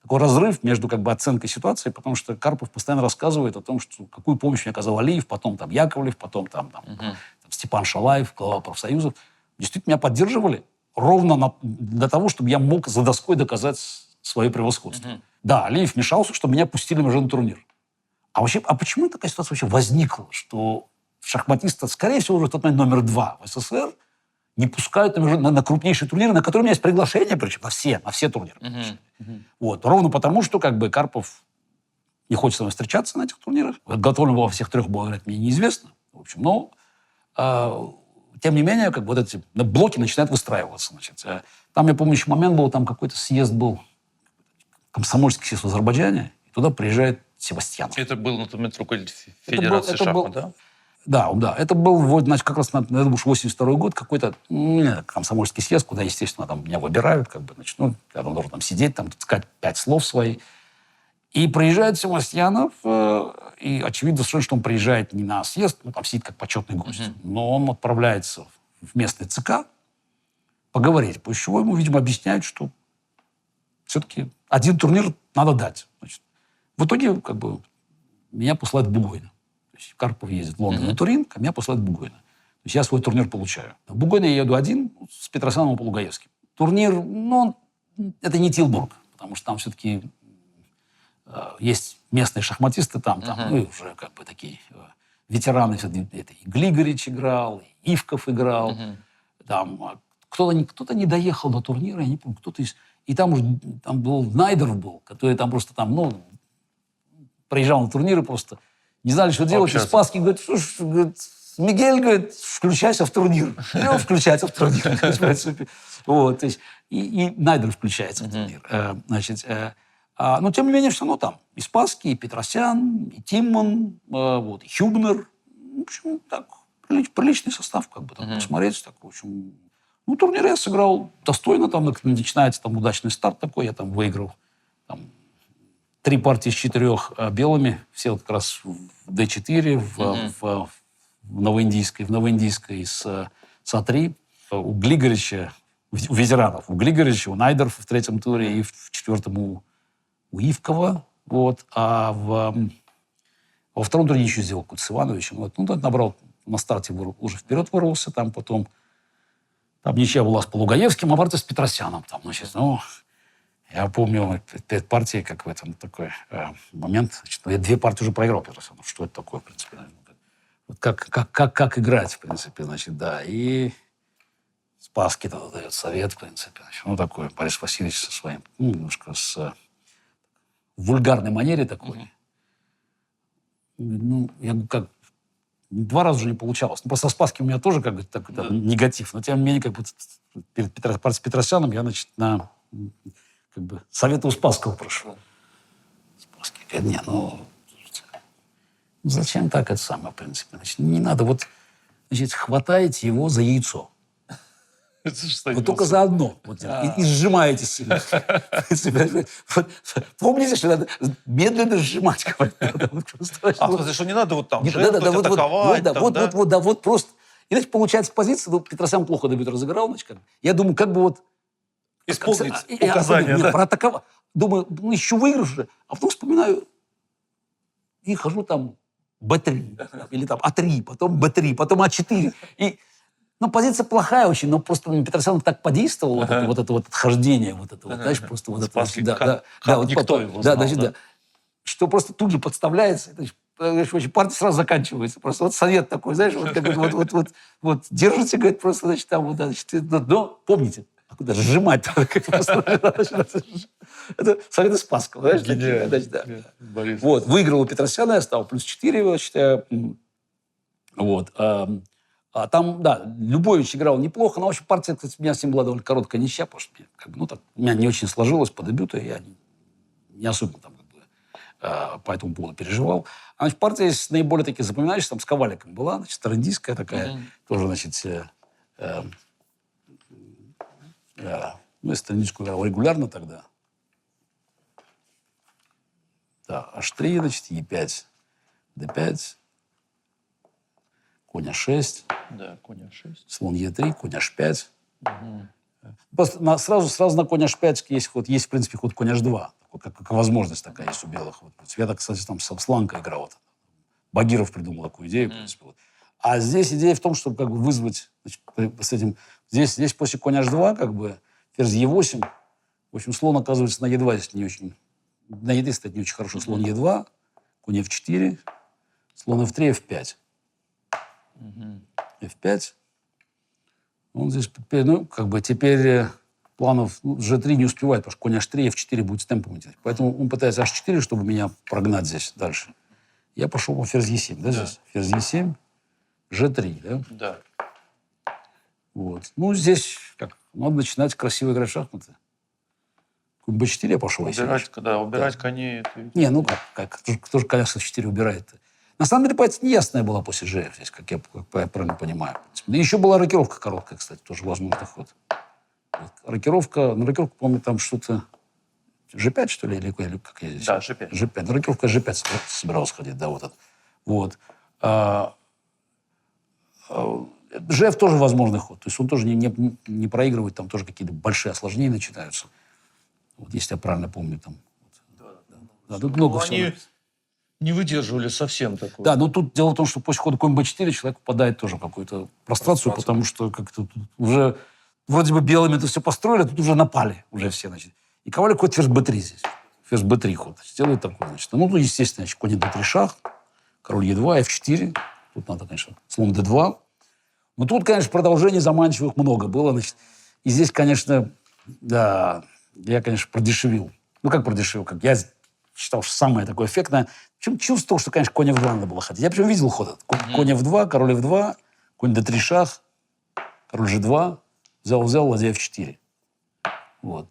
такой разрыв между как бы оценкой ситуации, потому что Карпов постоянно рассказывает о том, что какую помощь мне оказал Алиев, потом там Яковлев, потом там Степан Шалаев, глава профсоюзов. Действительно, меня поддерживали ровно для того, чтобы я мог за доской доказать свое превосходство. Да, Алиев вмешался, чтобы меня пустили уже на турнир. А почему такая ситуация вообще возникла, что шахматиста, скорее всего, уже в тот момент номер 2 в СССР, не пускают на крупнейшие турниры, на которые у меня есть приглашение, причем на все турниры. Вот. Ровно потому, что как бы Карпов не хочет со мной встречаться на этих турнирах. Готов ли во всех 3 был играть, мне неизвестно. В общем, но тем не менее, как бы вот эти блоки начинают выстраиваться. Значит. Там, я помню, еще момент был, там какой-то съезд был, комсомольский съезд в Азербайджане, и туда приезжает Себастьянов. Это был на тот момент руководитель Федерации шахмат, да? Да. Это был, вот, значит, как раз, это был 82-й год, какой-то комсомольский съезд, куда, естественно, там меня выбирают, как бы, значит, ну, я должен там сидеть, там, сказать 5 слов свои. И приезжает Себастьянов, и очевидно совершенно, что он приезжает не на съезд, ну, там сидит как почетный гость, но он отправляется в местный ЦК поговорить, после чего ему, видимо, объясняют, что все-таки один турнир надо дать. Значит, в итоге, как бы, меня посылают в Бугойно. То есть Карпов ездит в Лондон на Турин, а меня посылают в Бугойно. То есть я свой турнир получаю. В Бугойно я еду один с Петросяном и Полугаевским. Турнир, ну, это не Тилбург, потому что там все-таки есть местные шахматисты там, ну, уже как бы такие ветераны. Это и Глигорич играл, и Ивков играл. Там кто-то не доехал до турнира, я не помню, кто-то из... И там был Найдеров был, который там просто там, ну, приезжал на турниры просто, не знали, что делать. И Спасский говорит, слушай, говорит, Мигель, говорит, включайся в турнир. И он включается в турнир. Вот, то есть, и Найдер включается в турнир. Значит, но, тем не менее, все равно там и Спасский, и Петросян, и Тимман, вот, и Хюбнер. В общем, так, приличный состав, как бы, там, посмотреть. Так, в общем, ну, турнир я сыграл достойно. Там начинается там удачный старт такой. Я там выиграл там, 3 партии из 4 белыми. Все вот как раз в D4, в Новоиндийской с А3. У Глигорича, у ветеранов, у Глигорича, у Найдеров в 3-м туре и в 4-м у Ивкова. Вот. А во 2-м туре еще сделал с Ивановичем. Вот. Ну, тот набрал на старте, уже вперед вырвался. Там потом там ничья была с Полугаевским, а партия с Петросяном. Там, значит, ну, я помню, перед партией, как в этом такой момент, значит, я 2 партии уже проиграл Петросяну. Что это такое, в принципе? Вот как играть, в принципе, значит, да. И Спасский тогда дает совет, в принципе. Значит, ну, такой Борис Васильевич со своим, ну, немножко с вульгарной манере такой. Ну, я как 2 раза уже не получалось. Ну, просто со Спасским у меня тоже как бы такой негатив. Но тем не менее, как бы перед Петросяном я, значит, на как бы совета у Спасского прошу. Спасский говорит, не, ну, зачем так это самое, в принципе? Значит, не надо, вот, значит, хватаете его за яйцо. Вот только за одно. Вот, и сжимаете сильно. Помните, что надо медленно сжимать. В смысле, что не надо вот там жертвовать, атаковать? Вот просто. И, значит, получается позиция, ну, Петросян плохо дебют разыграл, значит, как, я думаю, как бы вот... Исполнить указания, да? Проатаковать. Думаю, ну, еще выигрыш же. А потом вспоминаю, и хожу там Б3, или там А3, потом Б3, потом А4. И, ну, позиция плохая очень, но просто Петросян так подействовал, вот это отхождение, вот это вот, знаешь, просто вот это. Никто его знал, да. Что просто тут же подставляется, партия сразу заканчивается. Просто вот совет такой, знаешь, вот держите, говорит, просто, значит, там, вот, значит, но помните, куда сжимать. Это советы Спасского, знаешь? Вот, выиграл у Петросяна, я стал плюс 4, я считаю. Вот. А там, да, Любович играл неплохо, но, в общем, партия, кстати, у меня с ним была довольно короткая ничья, потому что как бы, ну, так, у меня не очень сложилось по дебюту, я не особенно там по этому поводу переживал. А, значит, партия из наиболее таких запоминающихся, там с Коваликом была, значит, староиндийская такая, тоже, значит, Ну, я страничку играл регулярно тогда. Да, H3, значит, E5, D5, конь А6, Да, конь А6. слон Е3, конь H5. Просто сразу на конь H5 есть ход, есть, в принципе, ход конь H2. Как возможность такая есть у белых. Вот. Я так, кстати, там с Сланкой играл. Вот. Багиров придумал такую идею, в принципе. Вот. А здесь идея в том, чтобы как бы вызвать, значит, с этим... Здесь после конь H2, как бы, ферзь Е8. В общем, слон оказывается на Е2, если не очень... На Е3 стоит не очень хорошо. Слон Е2, конь F4, слон F3, F5. F5. Он здесь, ну, как бы теперь планов G3 не успевает, потому что конь H3, F4 будет с темпом идти. Поэтому он пытается H4, чтобы меня прогнать здесь дальше. Я пошел по ферзь Е7, да, здесь? Ферзь Е7, G3, да? Да. Вот. Ну, здесь как, надо начинать красиво играть в шахматы. Конь B4 я пошел. Убирать коней. Это... Не, ну как кто же коня с F4 убирает? На самом деле, позиция неясная была после GF здесь, как я правильно понимаю. И еще была рокировка короткая, кстати, тоже возможный ход. Рокировка, помню, там что-то G5, что ли, или как я здесь? Да, G5. G5. Рокировка G5 собирался ходить, да, вот это. Вот. GF тоже возможный ход. То есть он тоже не проигрывает, там тоже какие-то большие осложнения начинаются. Вот, если я правильно помню, там. Да, тут много всего. Они не выдерживали совсем такое. Да, но тут дело в том, что после хода конь b4 человек попадает тоже в какую-то прострацию, потому что как-то тут уже вроде бы белыми это все построили, а тут уже напали уже все, значит. И коваль ход ферзь b3 здесь. Ферзь b3 ход. Сделает такой, значит. Ну, тут, естественно, значит, конь d3 шах, король e2, f4. Тут надо, конечно, слон d2. Но тут, конечно, продолжений заманчивых много было, значит. И здесь, конечно, да, я, конечно, продешевил. Ну, как продешевил? Как я считал, что самое такое эффектное. Причем чувствовал, что, конечно, конь f2 надо было ходить. Я причем видел ход. Конь f2, король f2, конь d3 шах, король g2, взял, ладья f4. Вот.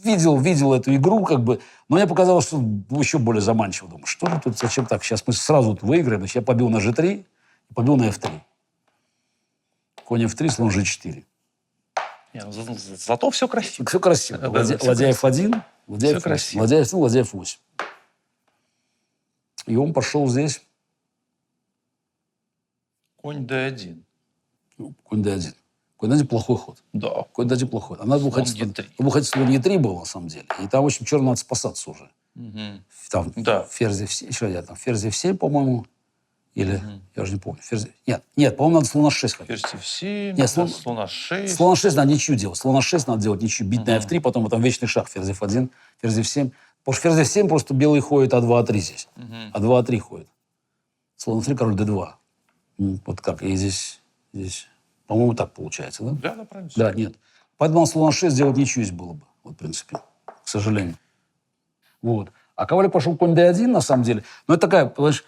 Видел эту игру, как бы, но мне показалось, что еще более заманчиво. Думаю, что же тут, зачем так? Сейчас мы сразу выиграем. Значит, я побил на g3 и побил на f3. Конь f3, слон g4. Зато все красиво. Все красиво. Да, ладья f1, ладья f8. красиво. Ладья f1, ладья f8. И он пошел здесь. Конь d1. Ну, конь d1. Конь d1 плохой ход. Да. Конь d1 плохой ход. А надо было Слон хотеть, e3. Слон e3 был, на самом деле. И там, в общем, черно надо спасаться уже. Там Да. ферзь f7, еще я там ферзь f7, по-моему, или, я уже не помню. Нет, по-моему, надо слон h6 ходить. Ферзь f7, Нет, слон h6. Слон h6 надо ничью делать. Слон h6 надо делать ничью. Бить на f3, потом там вечный шаг. Ферзь f1, ферзь f7. Потому что ферзь f7 просто белый ходит А2, А3 здесь. А2, А3 ходит. Слон f3, король d2. Вот как. И здесь, по-моему, так получается, да? Да, правильно. Да, нет. Поэтому слон h6 сделать ничью здесь было бы. Вот, в принципе. К сожалению. Вот. А коваль пошел конь d1, на самом деле. Но это такая, понимаешь,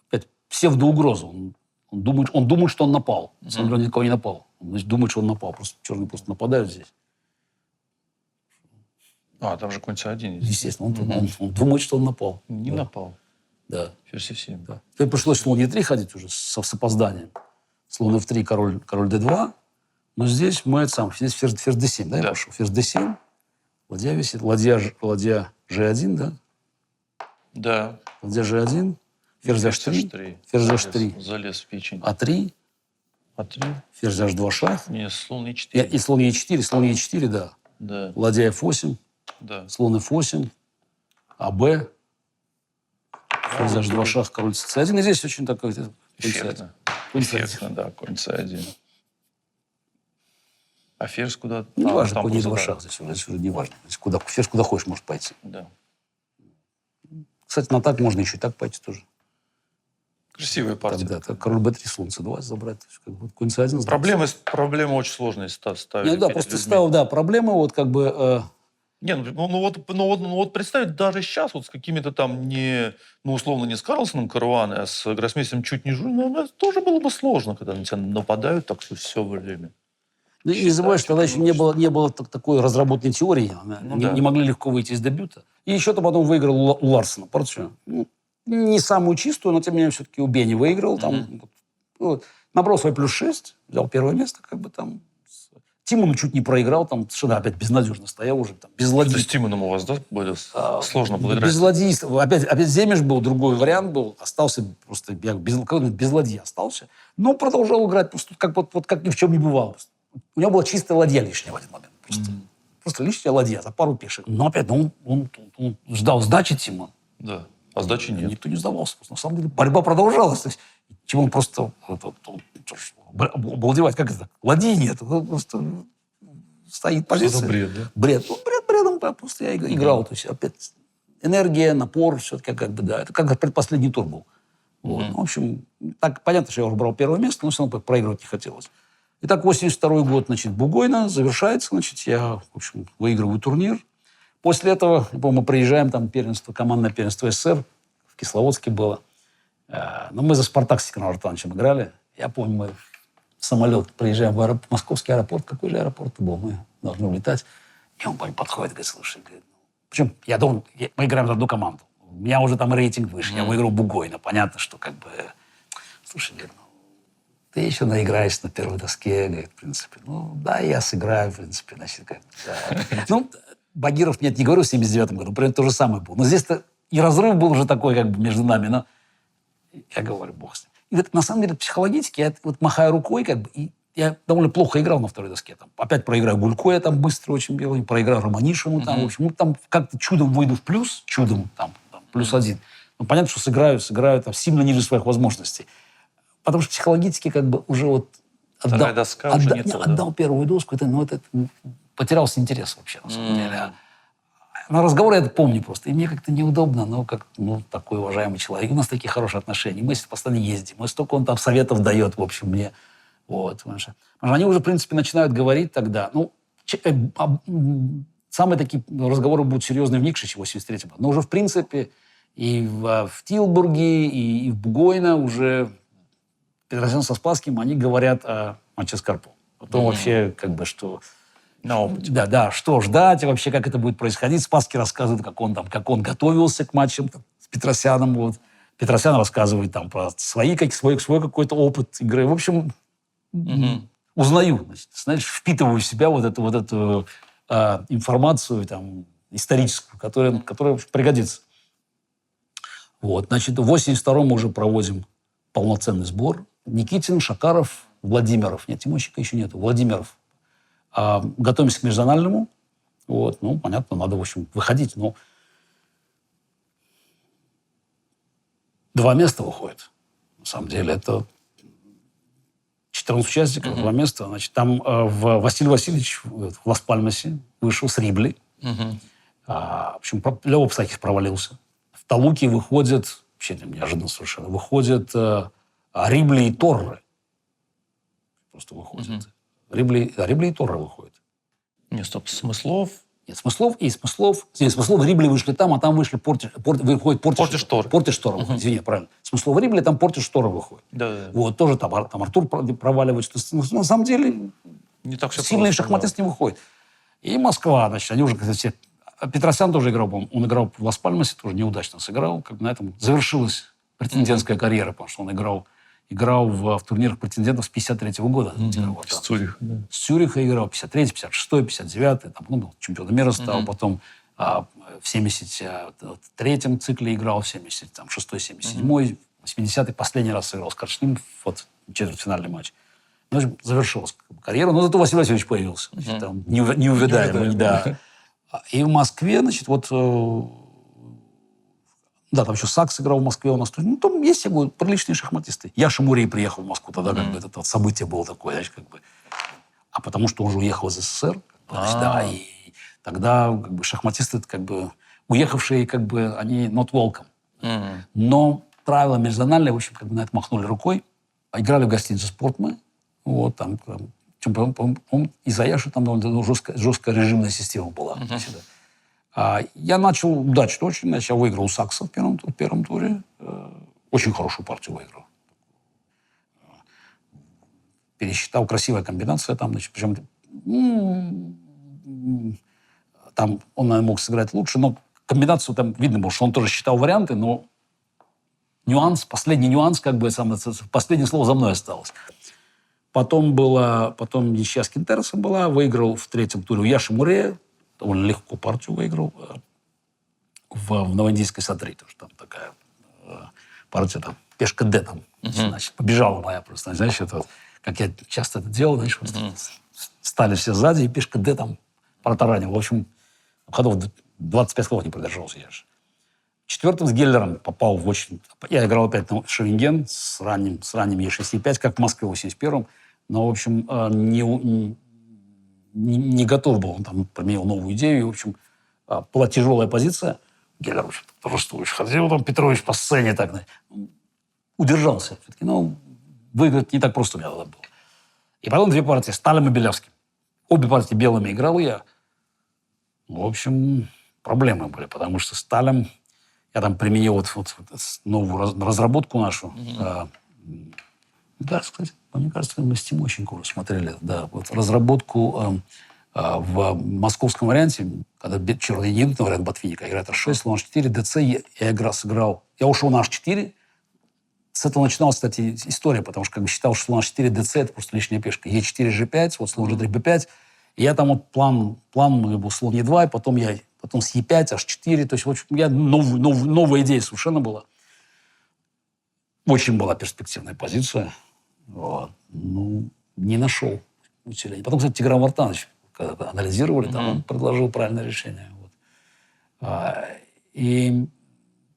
опять псевдоугроза. Он думает, что он напал. На самом деле он никого не напал. Он думает, что он напал. Просто черные просто нападают здесь. А, там же конь c1 есть. Естественно. Он думает, что он напал. Не Да. напал. Да. Ферзь f7. Да. Теперь пришлось слон e3 ходить уже с опозданием. Слон f3, король d2. Но здесь мы здесь ферзь d7, да, я пошел? Ферзь d7. Ладья висит. Ладья g1, да? Да. Ладья g1. Ферзь h3. Ферзь h3. Залез в печень. А3. А3. Ферзь h2 шах. Не, слон e4. И слон e4. Слон e4, да. Да. Ладья f8. Да. Слон f8. АБ. Ферзь h2 шах, король c1. И здесь очень такой... Эффектно. Конь c1. Эффектно, да, конь c1. А ферзь куда? Не важно, там конь e2 куда? шах. Здесь уже не важно. Ферзь куда хочешь может пойти. Да. Кстати, на так можно еще и так пойти тоже. Красивая партия. Тогда так, король b3, слон c2 забрать. То есть, как бы, конь c1. Проблемы очень сложные ставить. Нет, да, просто ставил, да, проблема вот как бы... Не, вот представить даже сейчас вот с какими-то там условно не с Карлсоном Каруаны, а с гроссмейстером чуть ниже, это тоже было бы сложно, когда на тебя нападают так все время. Ну, и не забывай, что тогда еще не было такой разработанной теории. Не могли легко выйти из дебюта. И еще-то потом выиграл у Ларсена партию. Ну, не самую чистую, но тем не менее все-таки у Бени выиграл. Там, набрал свой +6, взял первое место, как бы там. Тимону чуть не проиграл, там совершенно опять безнадежно стоял уже, там, без ладьи. С Тимоном у вас, да, были? Сложно было играть? Без ладьи. Опять Земеш был, другой вариант был. Остался просто, я без ладьи остался. Но продолжал играть просто вот как ни в чем не бывало. У него была чистая ладья лишняя в один момент. Просто лишняя ладья за пару пешек. Но опять он ждал сдачи Тимон. Да. А сдачи нет. Никто не сдавался. На самом деле борьба продолжалась. То есть, Тимон просто обалдевать. Как это? Ладьи нет. Он просто стоит позиция. Это бред, да? Бред. Ну, бредом просто я играл. То есть опять энергия, напор, все-таки как бы, да. Это как предпоследний тур был. Вот. Ну, в общем, так понятно, что я уже брал первое место, но все равно проигрывать не хотелось. Итак, 82-й год, значит, Бугойна завершается, значит, я, в общем, выигрываю турнир. После этого, я помню, мы приезжаем, там первенство, командное первенство СССР, в Кисловодске было. Но мы за «Спартак» с Никаном Артановичем играли. Я помню, мы в самолет приезжаем в московский аэропорт. Какой же аэропорт был? Мы должны улетать. И он подходит, говорит, слушай, говорит, причем мы играем за одну команду. У меня уже там рейтинг выше, я выиграл Бугойна. Понятно, что как бы... Слушай, говорит, ты еще наиграешься на первой доске, говорит, в принципе. Ну, да, я сыграю, в принципе, значит, как да. Ну, Багиров, нет, не говорю, в 79-м году, примерно то же самое было. Но здесь-то и разрыв был уже такой, как бы, между нами, но я говорю, бог с ним. И вот, на самом деле, психологически, я вот махаю рукой, как бы, и я довольно плохо играл на второй доске. Там, опять проиграю Гулько, я там быстро очень бил, проиграю Романишину, там, в общем, ну, там как-то чудом выйду в плюс, чудом, там +1. Ну, понятно, что сыграю там сильно ниже своих возможностей. Потому что психологически как бы уже вот отдал первую доску, это потерялся интерес вообще, на самом деле. На разговор я это помню просто. И мне как-то неудобно, но как такой уважаемый человек. У нас такие хорошие отношения. Мы постоянно ездим. И столько он там советов дает, в общем, мне. Вот. Потому что они уже, в принципе, начинают говорить тогда. Самые такие разговоры будут серьезные в Никшиче, в 83-м. Но уже, в принципе, и в Тилбурге, и в Бугойна уже Петросян со Спасским, они говорят о матче с Карповым. Потом вообще, как бы, что... На опыте. Да, что ждать, и вообще, как это будет происходить. Спасский рассказывает, как он готовился к матчам с Петросяном. Вот. Петросян рассказывает там про свой какой-то опыт игры. В общем, узнаю, значит, впитываю в себя вот эту информацию там, историческую, которая пригодится. Вот, значит, в 82-м мы уже проводим полноценный сбор. Никитин, Шакаров, Владимиров. Нет, Тимощика еще нету. Владимиров. Готовимся к межзональному. Вот, ну, понятно, надо, в общем, выходить. Но 2 места выходит. На самом деле, это 14 участников, 2 места. Значит, там Василий Васильевич в Лас-Пальмасе вышел с Рибли. В общем, Лева Псакис провалился. В Талуке выходят, вообще неожиданно совершенно, выходят Рибли и Торре. Просто выходят. Рибли и Торре выходят. Нет, стоп, Смыслов. Нет, Смыслов. Рибли вышли там, а там вышли выходит Портиш-Торре. Портиш-Торре выходит, извини, правильно. Смыслов Рибли, там Портиш-Торре выходит. Да. Вот, тоже там Артур проваливается. На самом деле, не так все сильные просто, шахматисты не выходят. И Москва, значит, они уже, кстати, все... Петросян тоже играл, он играл в Лас-Пальмасе, тоже неудачно сыграл. Как на этом завершилась претендентская карьера, потому что он играл в турнирах претендентов с 53-го года. С Цюриха. Да. С Цюриха играл, 53-й, 56-й, 59-й. Там, был чемпионом мира стал. Потом в 73-м цикле играл, в 76-й, 77-й, 80-й. Последний раз сыграл с Корчним, вот четвертьфинальный матч. Ну, в общем, завершилась карьера. Но зато Василий Васильевич появился. Там, неувидаемый, да. И в Москве, значит, вот... Да, там еще Сакс играл в Москве у нас. Ну, там есть, я говорю, приличные шахматисты. Яша Мурей приехал в Москву тогда, как бы, это событие было такое, знаешь, как бы. А потому что он же уехал из СССР. Да, и тогда, как бы, шахматисты, как бы, уехавшие, как бы, они not welcome. Но правила межзональные, в общем, как бы, на это махнули рукой. Играли в гостинице «Спортмы». Вот, там из-за Яши там довольно жесткая режимная система была. Я начал удачно очень. Я выиграл у Сакса в первом туре. Очень хорошую партию выиграл. Пересчитал, красивая комбинация там. Значит, причем там он, наверное, мог сыграть лучше, но комбинацию там видно было, что он тоже считал варианты, но последний нюанс, как бы, последнее слово за мной осталось. Потом ничья с Кинтеросом была. Выиграл в третьем туре у Яши Мурея. Довольно легко партию выиграл. В новоиндийской Сатри. Тоже там такая партия, там, пешка Д там. Значит, побежала моя просто. Знаешь, это вот, как я часто это делал, знаешь, вот, стали все сзади, и пешка Д там протаранил. В общем, ходов 25 ходов не продержался я же. Четвертым с Геллером попал в очень... Я играл опять на Шовинген с ранним Е6-5, как в Москве в 81-м. Но, в общем, не готов был. Он там применил новую идею. И, в общем, была тяжелая позиция. Геллер, в общем, просто очень ходил. Там Петрович по сцене так... Удержался. Все-таки, но выиграть не так просто у меня тогда было. И потом две партии. Сталем и Белявским. Обе партии белыми играл я. В общем, проблемы были, потому что Сталем... Я там применил вот новую разработку нашу. Да, кстати, мне кажется, мы с Тимощенко смотрели. Да, вот разработку в московском варианте, когда черные не идут на вариант Ботвинника, играет H6, слон H4, ДЦ, я сыграл. Я ушел на H4. С этого начиналась, кстати, история, потому что как бы считал, что слон H4, ДЦ, это просто лишняя пешка. Е4, G5, вот слон G3, B5. И я там вот план был слон Е2, и потом с Е5, H4. То есть, в общем, у меня новая идея совершенно была. Очень была перспективная позиция. Вот. Ну, не нашел усиления. Потом, кстати, Тигран Вартанович, когда анализировали, там он предложил правильное решение. Вот. И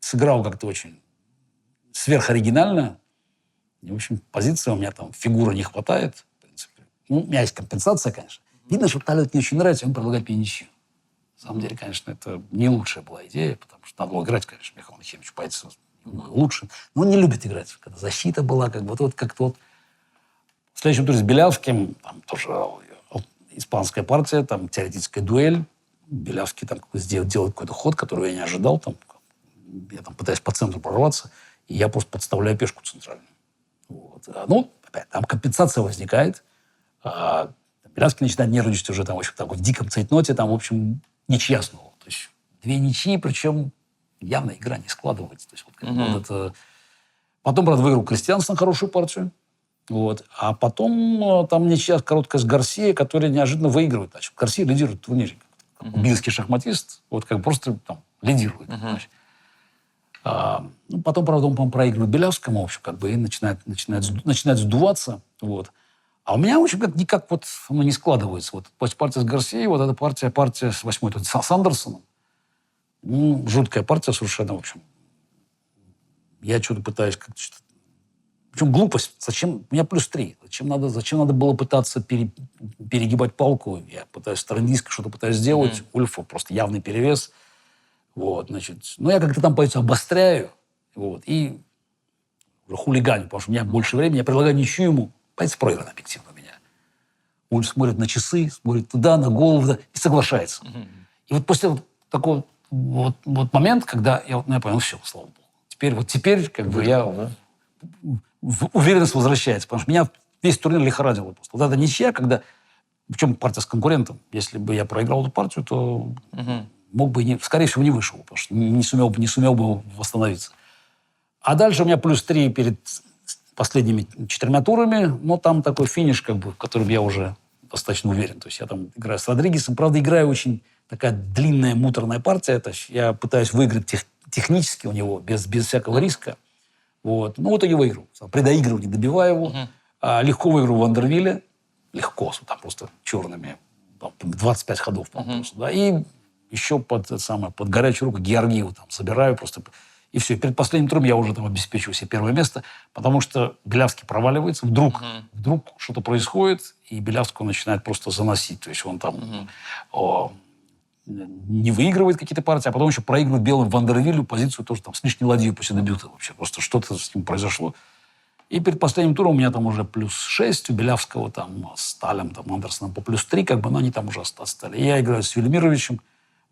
сыграл как-то очень сверхоригинально. И, в общем, позиция у меня там, фигура не хватает. В принципе. Ну, у меня есть компенсация, конечно. Видно, что Талет не очень нравится, он предлагает мне ничью. На самом деле, конечно, это не лучшая была идея, потому что надо было играть, конечно, Михаилу Ефимовичу Пайцеву лучше. Но он не любит играть, когда защита была, как бы вот как-то вот. В следующем туре с Белявским, там тоже испанская партия, там теоретическая дуэль. Белявский там делает какой-то ход, который я не ожидал. Там, я там пытаюсь по центру прорваться, и я просто подставляю пешку центральную. Вот. Ну, опять, там компенсация возникает. Белявский начинает нервничать уже там, в общем, так, в диком цейтноте, там, в общем, ничья снова. То есть две ничьи, причем явно игра не складывается. То есть, вот это... Потом, правда, выиграл Кристиансен хорошую партию. Вот. А потом там ничья короткая с Гарсией, которая неожиданно выигрывает. Значит, Гарсия лидирует в турнире. Кубинский шахматист, вот как просто там лидирует. Ну, потом, правда, он, по-моему, проигрывает Белявскому, в общем, как бы, и начинает сдуваться. Вот. А у меня, в общем, никак вот оно не складывается. Вот партия с Гарсией, вот эта партия с 8-й, тут с Андерсоном. Ну, жуткая партия совершенно, в общем. Я что-то пытаюсь как-то... Причем глупость. Зачем? У меня +3. Зачем надо было пытаться перегибать палку? Я пытаюсь сторондийски что-то пытаюсь сделать. Ульфа просто явный перевес. Вот, значит. Ну, я как-то там позицию обостряю. Вот, и уже хулиганю, потому что у меня больше времени. Я предлагаю ничью ему. Позиция проиграна объективно у меня. Он смотрит на часы, смотрит туда, на голову, да, и соглашается. И вот после вот такого вот момента, когда я понял, все, слава богу. Теперь как бы я... Уверенность возвращается, потому что меня весь турнир лихорадило просто. Вот это ничья, когда... Причем партия с конкурентом. Если бы я проиграл эту партию, то мог бы, скорее всего, не вышел, потому что не сумел бы восстановиться. А дальше у меня +3 перед последними 4 турами, но там такой финиш, как бы, в котором я уже достаточно уверен. То есть я там играю с Родригесом. Правда, играю очень такая длинная, муторная партия. То есть я пытаюсь выиграть технически у него, без всякого риска. Вот. Ну, в итоге выиграл. При доигрывании добиваю его. Легко выиграл в Андервилле. Легко. Там просто черными. Там, 25 ходов. Просто, да. И еще под горячую руку Георгиеву там собираю просто. И все. Перед последним туром я уже там обеспечиваю себе первое место. Потому что Белявский проваливается. Вдруг что-то происходит. И Белявского начинает просто заносить. То есть он там... не выигрывает какие-то партии, а потом еще проигрывает белым в Андервиллю позицию тоже там с лишней ладьей после дебюта вообще. Просто что-то с ним произошло. И перед последним туром у меня там уже +6, у Белявского там с Талем, там Андерсоном по +3, как бы, но они там уже отстали. И я играю с Велимировичем.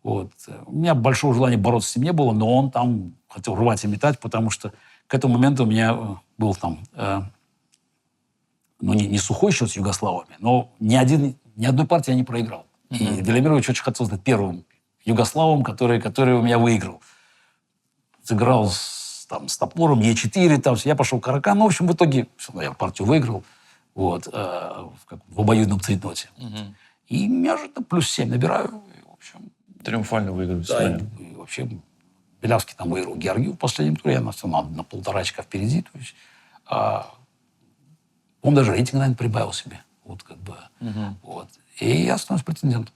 Вот. У меня большого желания бороться с ним не было, но он там хотел рвать и метать, потому что к этому моменту у меня был там, не сухой счет с югославами, но ни одной партии я не проиграл. И Велимирович очень хотел стать первым югославом, который у меня выиграл. Сыграл с топором Е4, там, я пошел каракан. Ну, в общем, в итоге я партию выиграл. Вот, в обоюдном цейтноте. И неожиданно +7 набираю. И, в общем, Триумфально выигрывает. да, и вообще Белявский там выиграл Георгию в последнем туре, на 1,5 очка впереди. То есть, он даже рейтинг, наверное, прибавил себе. Вот как бы. Вот. И я становлюсь претендентом.